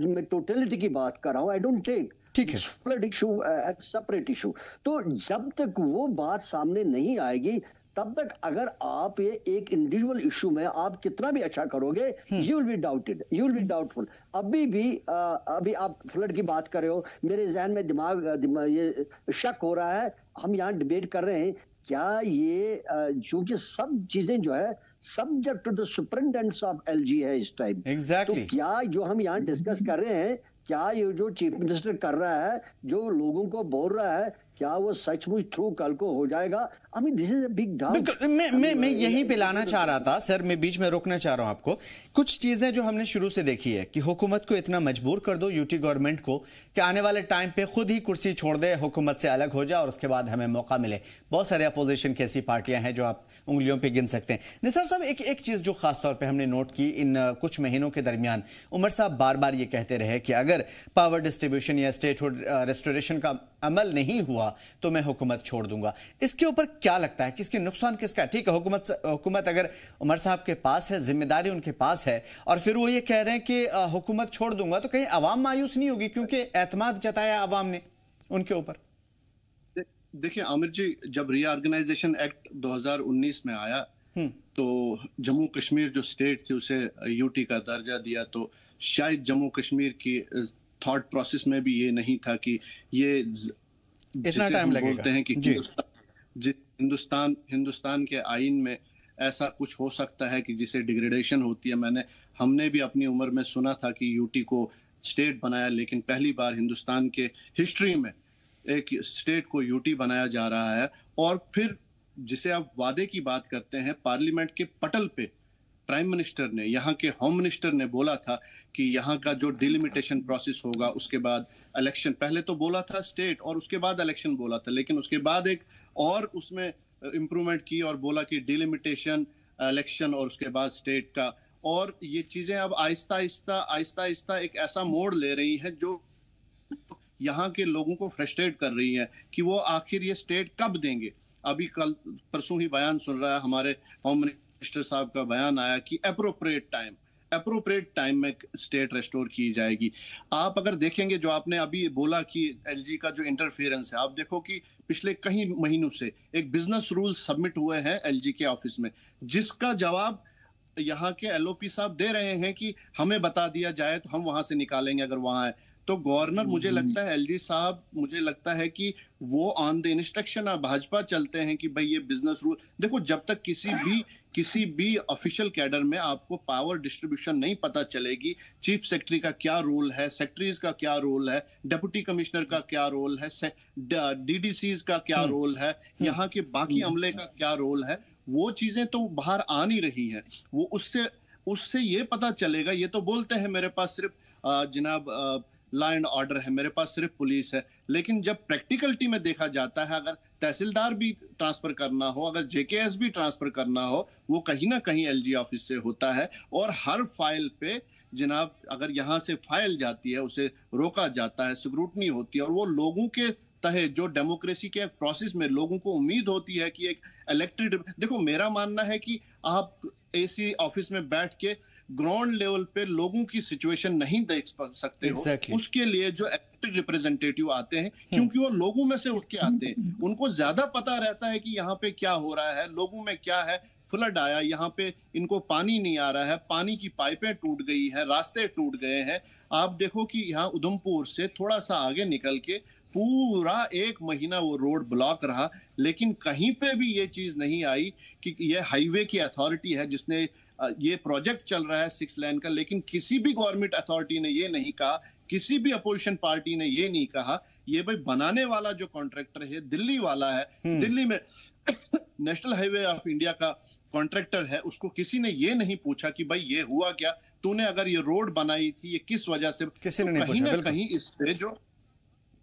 मैं टोटलिटी की बात कर रहा हूँ, I don't take flood issue as separate issue. तो जब तक वो बात सामने नहीं आएगी, तब तक अगर आप ये एक इंडिविजुअल इशू में आप कितना भी अच्छा करोगे, you will be doubted, you will be doubtful. अभी आप फ्लड की बात कर रहे हो, मेरे जहन में दिमाग ये शक हो रहा है, हम यहाँ डिबेट कर रहे हैं, क्या ये चूंकि सब चीजें जो है subject to the superintendents of LG है इस टाइम। एग्जैक्टली। तो क्या जो हम यहाँ डिस्कस कर रहे हैं, क्या ये जो चीफ मिनिस्टर कर रहा है, जो लोगों को बोल रहा है, क्या वो सचमुच थ्रू कल को हो जाएगा? I mean this is a big doubt. मैं यहीं पे लाना चाह रहा था सर, मैं बीच में रोकना चाह रहा हूं आपको। कुछ चीजें जो हमने शुरू से देखी है कि हुकूमत को इतना मजबूर कर दो, यूटी गवर्नमेंट को, कि आने वाले टाइम पे खुद ही कुर्सी छोड़ दे, हुकूमत से अलग हो जाए और उसके बाद हमें मौका मिले। बहुत सारे अपोजिशन की ऐसी पार्टियां हैं जो आप उंगलियों पे गिन सकते हैं। निसार साहब, एक चीज जो खासतौर पे हमने नोट की इन कुछ महीनों के दरमियान, उमर साहब बार बार ये कहते रहे कि अगर पावर डिस्ट्रीब्यूशन या स्टेटहुड रेस्टोरेशन का अमल नहीं हुआ तो मैं हुकूमत छोड़ दूंगा। इसके ऊपर क्या लगता है, किसके नुकसान किसका है? ठीक है, हुकूमत अगर उमर साहब के पास है, जिम्मेदारी उनके पास है, और फिर वो ये कह रहे हैं कि हुकूमत छोड़ दूंगा, तो कहीं अवाम मायूस नहीं होगी? क्योंकि एतमाद जताया अवाम ने उनके ऊपर। देखिए आमिर जी, जब रीऑर्गेनाइजेशन एक्ट 2019 में आया तो जम्मू कश्मीर जो स्टेट थी उसे यूटी का दर्जा दिया, तो शायद जम्मू कश्मीर की थॉट प्रोसेस में भी ये नहीं था कि ये इतना टाइम लगेगा। बोलते हैं कि हिंदुस्तान के आईन में ऐसा कुछ हो सकता है कि जिसे डिग्रेडेशन होती है। हमने भी अपनी उम्र में सुना था कि यूटी को स्टेट बनाया, लेकिन पहली बार हिंदुस्तान के हिस्ट्री में एक स्टेट को यूटी बनाया जा रहा है। और फिर जिसे आप वादे की बात करते हैं, पार्लियामेंट के पटल पे प्राइम मिनिस्टर ने, यहाँ के होम मिनिस्टर ने बोला था कि यहाँ का जो डिलिमिटेशन प्रोसेस होगा, उसके बाद इलेक्शन, पहले तो बोला था स्टेट और उसके बाद इलेक्शन बोला था, लेकिन उसके बाद एक और उसमें इम्प्रूवमेंट की और बोला कि डिलिमिटेशन, इलेक्शन और उसके बाद स्टेट का। और ये चीजें अब आहिस्ता आहिस्ता एक ऐसा मोड़ ले रही है जो यहाँ के लोगों को फ्रस्ट्रेट कर रही है कि वो आखिर ये स्टेट कब देंगे। अभी कल परसों ही बयान सुन रहा है, हमारे होम मिनिस्टर साहब का बयान आया कि अप्रोप्रिएट टाइम में स्टेट रेस्टोर की जाएगी। आप अगर देखेंगे, जो आपने अभी बोला कि एलजी का जो इंटरफेरेंस है, आप देखो कि पिछले कई महीनों से एक बिजनेस रूल सबमिट हुए हैं एलजी के ऑफिस में, जिसका जवाब यहाँ के एलओपी साहब दे रहे हैं कि हमें बता दिया जाए तो हम वहां से निकालेंगे अगर वहां है। तो गवर्नर, मुझे लगता है एलजी साहब, मुझे लगता है कि वो on the instruction of Bhajpa चलते हैं कि भाई ये बिजनेस रूल देखो। जब तक किसी भी ऑफिशियल कैडर में आपको पावर डिस्ट्रीब्यूशन नहीं पता चलेगी, चीफ सेक्रेटरी का क्या रोल है, सेक्रेटरीज का क्या रोल है, डिप्टी कमिश्नर का क्या रोल है, डीडीसीज का क्या रोल है, यहाँ के बाकी अमले का क्या रोल है, वो चीजें तो बाहर आ नहीं रही है। वो उससे ये पता चलेगा। ये तो बोलते हैं मेरे पास सिर्फ जनाब लॉ एंड ऑर्डर है, मेरे पास सिर्फ पुलिस है, लेकिन जब प्रैक्टिकलिटी में देखा जाता है, अगर तहसीलदार भी ट्रांसफर करना हो, अगर जेकेएस भी ट्रांसफर करना हो, वो कहीं ना कहीं एलजी ऑफिस से होता है। और हर फाइल पे जनाब अगर यहाँ से फाइल जाती है, उसे रोका जाता है, स्क्रूटनी होती है, और वो लोगों के तहे जो डेमोक्रेसी के प्रोसेस में लोगों को उम्मीद होती है कि एक इलेक्टेड, देखो मेरा मानना है कि आप एसी ऑफिस में बैठ के ग्राउंड लेवल पे लोगों की सिचुएशन नहीं देख सकते हो। उसके लिए जो इलेक्टेड रिप्रेजेंटेटिव आते हैं, क्योंकि वो लोगों में से उठ के आते हैं, उनको ज्यादा पता रहता है कि यहाँ पे क्या हो रहा है, लोगों में क्या है। फ्लड आया, यहाँ पे इनको पानी नहीं आ रहा है, पानी की पाइपें टूट गई हैं, रास्ते टूट गए हैं। आप देखो कि यहाँ उधमपुर से थोड़ा सा आगे निकल के पूरा 1 महीना वो रोड ब्लॉक रहा, लेकिन कहीं पे भी ये चीज नहीं आई कि ये हाईवे की अथॉरिटी है जिसने ये प्रोजेक्ट चल रहा है 6 लेन का, लेकिन किसी भी गवर्नमेंट अथॉरिटी ने ये नहीं कहा, किसी भी अपोजिशन पार्टी ने ये नहीं कहा। ये भाई बनाने वाला जो कॉन्ट्रैक्टर है दिल्ली वाला है, दिल्ली में नेशनल हाईवे ऑफ इंडिया का कॉन्ट्रैक्टर है, उसको किसी ने ये नहीं पूछा कि भाई ये हुआ क्या, तूने अगर ये रोड बनाई थी ये किस वजह से, किसी ने नहीं कहीं पूछा। ना कहीं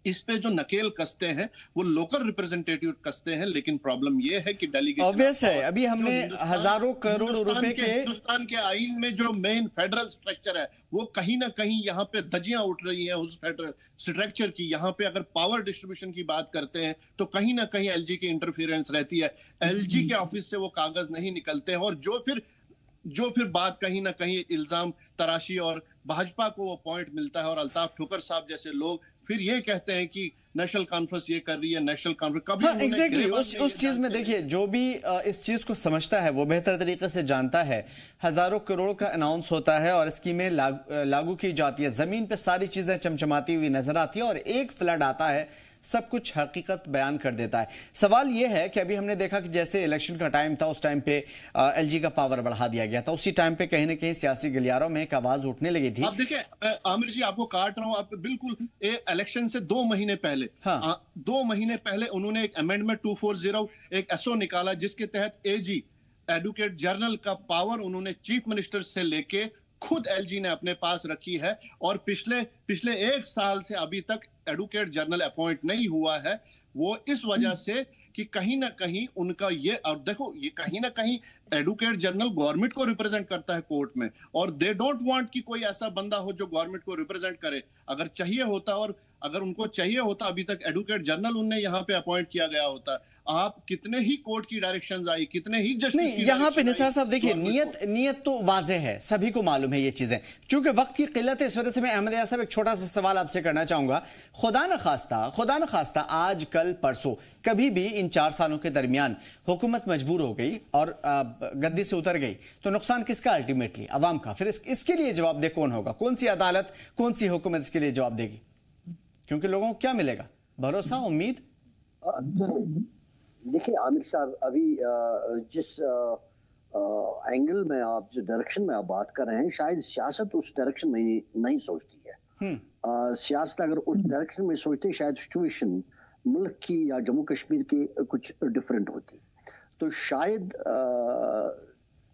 इस पे जो नकेल कसते हैं वो लोकल रिप्रेजेंटेटिव कसते हैं, लेकिन प्रॉब्लम ये है कि डेलीगेशन ऑब्वियस है। अभी हमने हजारों करोड़ रुपए के हिंदुस्तान के आईन में जो मेन फेडरल स्ट्रक्चर है वो कहीं ना कहीं यहाँ पे धज्जियां उठ रही हैं उस फेडरल स्ट्रक्चर की। यहाँ पे अगर पावर डिस्ट्रीब्यूशन की बात करते हैं तो कहीं ना कहीं एलजी की इंटरफेरेंस रहती है, एलजी के ऑफिस से वो कागज नहीं निकलते हैं, और जो फिर बात कहीं ना कहीं इल्जाम तराशी और भाजपा को वो पॉइंट मिलता है, और अल्ताफ ठोकर साहब जैसे लोग फिर ये कहते हैं कि नेशनल कॉन्फ्रेंस ये कर रही है, नेशनल कॉन्फ्रेंस कभी एग्जैक्टली उस चीज में देखिए, जो भी इस चीज को समझता है वो बेहतर तरीके से जानता है। हजारों करोड़ का अनाउंस होता है और स्कीमें लागू की जाती है, जमीन पे सारी चीजें चमचमाती हुई नजर आती है, और एक फ्लड आता है सब कुछ हकीकत बयान कर देता है। सवाल यह है कि अभी हमने देखा कि जैसे इलेक्शन का टाइम था उस टाइम पे एलजी का पावर बढ़ा दिया गया था, उसी टाइम पे कहीं ना कहीं सियासी गलियारों में एक आवाज उठने लगी थी। आप देखिए आमिर जी, आपको काट रहा हूं, आप बिल्कुल इलेक्शन से 2 महीने पहले, 2 महीने पहले उन्होंने एक अमेंडमेंट 240 एक एसओ निकाला जिसके तहत एजी एडवोकेट जनरल का पावर उन्होंने चीफ मिनिस्टर से लेके खुद एलजी ने अपने पास रखी है, और पिछले 1 साल से अभी तक एडवोकेट जनरल अपॉइंट नहीं हुआ है। वो इस वजह से कि कहीं ना कहीं उनका ये, और देखो ये कहीं ना कहीं एडवोकेट जनरल गवर्नमेंट को रिप्रेजेंट करता है कोर्ट में, और दे डोंट वांट कि कोई ऐसा बंदा हो जो गवर्नमेंट को रिप्रेजेंट करे। अगर चाहिए होता, और अगर उनको चाहिए होता अभी तक एडवोकेट जनरल उनने यहाँ पे अपॉइंट किया गया होता। आप कितने ही कोर्ट की डायरेक्शंस आई, कितने ही जस्टिस नहीं, यहाँ पे निसार साहब देखिए, नीयत तो वाजे है, सभी को मालूम है ये चीजें। चूंकि वक्त की किल्लत है इस वजह से मैं अहमद यार साहब एक छोटा सा सवाल आपसे करना चाहूंगा। खुदा न खास्ता आज कल परसों कभी भी इन 4 सालों के दरमियान हुकूमत मजबूर हो गई और गद्दी से उतर गई, तो नुकसान किसका? अल्टीमेटली अवाम का। फिर इसके लिए जवाबदेह कौन होगा? कौन सी अदालत, कौन सी हुकूमत इसके लिए जवाब देगी? क्योंकि लोगों को क्या मिलेगा? भरोसा, उम्मीद? देखिए आमिर साहब, अभी जिस एंगल में आप, जिस डायरेक्शन में आप बात कर रहे हैं, शायद सियासत उस डायरेक्शन में नहीं सोचती है। सियासत अगर उस डायरेक्शन में सोचती, शायद सिचुएशन मुल्क की या जम्मू कश्मीर की कुछ डिफरेंट होती। तो शायद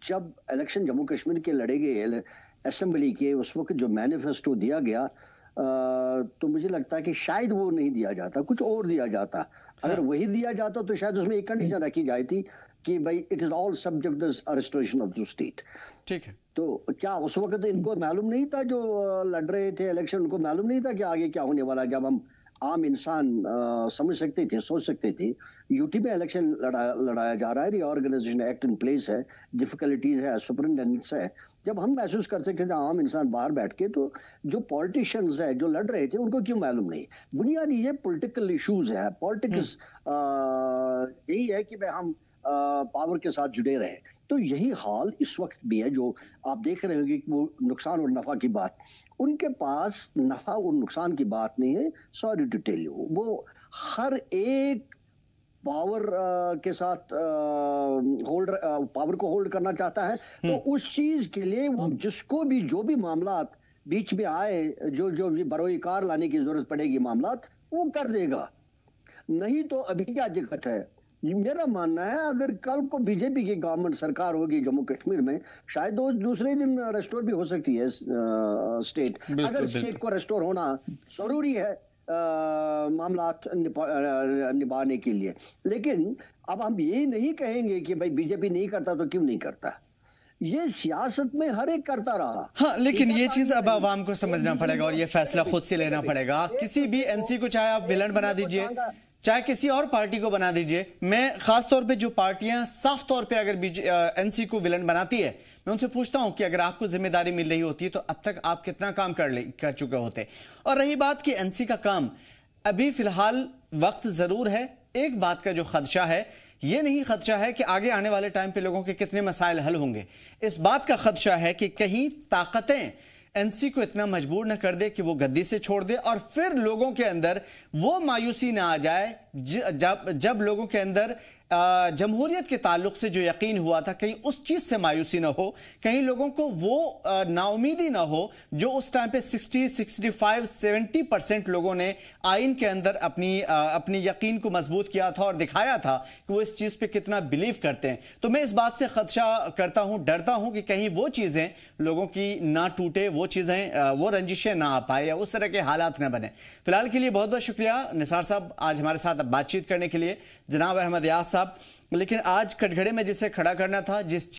जब इलेक्शन जम्मू कश्मीर के लड़े गए असेंबली के, उस वक्त जो मैनिफेस्टो दिया गया, तो मुझे लगता है कि शायद वो नहीं दिया जाता, कुछ और दिया जाता। अगर वही दिया जाता तो शायद उसमें एक कंडीशन रखी जाती थी कि भाई it is all subject the restoration of the state. ठीक है। तो क्या उस वक्त इनको मालूम नहीं था, जो लड़ रहे थे इलेक्शन, उनको मालूम नहीं था कि आगे क्या होने वाला? जब हम आम इंसान समझ सकते थे, सोच सकते थे। यूटी में इलेक्शन लड़ाया जा रहा है, रीऑर्गेनाइजेशन एक्ट इन प्लेस है, डिफिकल्टीज है, सुपरिटेंडेंट्स है। जब हम महसूस कर सकते थे आम इंसान बाहर बैठ के, तो जो पॉलिटिशियंस है जो लड़ रहे थे उनको क्यों मालूम नहीं? बुनियादी ये पॉलिटिकल इश्यूज है, पॉलिटिक्स यही है कि भाई हम पावर के साथ जुड़े रहे। तो यही हाल इस वक्त भी है। जो आप देख रहे होंगे कि वो नुकसान और नफा की बात, उनके पास नफा और नुकसान की बात नहीं है। सॉरी टू टेल यू, वो हर एक पावर के साथ पावर को होल्ड करना चाहता है। तो उस चीज के लिए वो जिसको भी, जो भी मामला बीच में आए, जो भी बरोई कार लाने की जरूरत पड़ेगी मामला, वो कर देगा। नहीं तो अभी क्या दिक्कत है? मेरा मानना है अगर कल को बीजेपी की गवर्नमेंट सरकार होगी जम्मू कश्मीर में, शायद वो दूसरे दिन रेस्टोर भी हो सकती है स्टेट। अगर स्टेट को रेस्टोर होना जरूरी है मामला निभाने के लिए। लेकिन अब हम ये नहीं कहेंगे कि भाई बीजेपी नहीं करता तो क्यों नहीं करता। ये सियासत में हर एक करता रहा। हाँ, लेकिन ये चीज अब आवाम को समझना पड़ेगा और ये फैसला खुद से लेना पड़ेगा। किसी भी एनसी को चाहे आप विलन बना दीजिए, चाहे किसी और पार्टी को बना दीजिए, मैं खास तौर पे जो पार्टियां साफ तौर पे अगर एनसी को विलन बनाती है, मैं उनसे पूछता हूं कि अगर आपको जिम्मेदारी मिल रही होती है तो अब तक आप कितना काम कर चुके होते। और रही बात कि एनसी का काम, अभी फिलहाल वक्त जरूर है। एक बात का जो खदशा है, ये नहीं खदशा है कि आगे आने वाले टाइम पे लोगों के कितने मसाइल हल होंगे। इस बात का खदशा है कि कहीं ताकतें एनसी को इतना मजबूर न कर दे कि वो गद्दी से छोड़ दे और फिर लोगों के अंदर वो मायूसी ना आ जाए जब लोगों के अंदर जमहूरियत के ताल्लुक से जो यकीन हुआ था, कहीं उस चीज से मायूसी ना हो, कहीं लोगों को वो नाउमीदी ना हो जो उस टाइम पे 60, 65, 70% लोगों ने आइन के अंदर अपनी यकीन को मजबूत किया था और दिखाया था कि वो इस चीज पे कितना बिलीव करते हैं। तो मैं इस बात से खदशा करता हूं, डरता हूं कि कहीं वो चीजें लोगों की ना टूटे, वो चीजें, वो रंजिशें ना आ पाए या उस तरह के हालात ना बने। फिलहाल के लिए बहुत बहुत शुक्रिया निसार साहब आज हमारे साथ बातचीत करने के लिए, जनाब अहमद यास साहब। लेकिन आज कटघरे में जिसे खड़ा करना था, जिस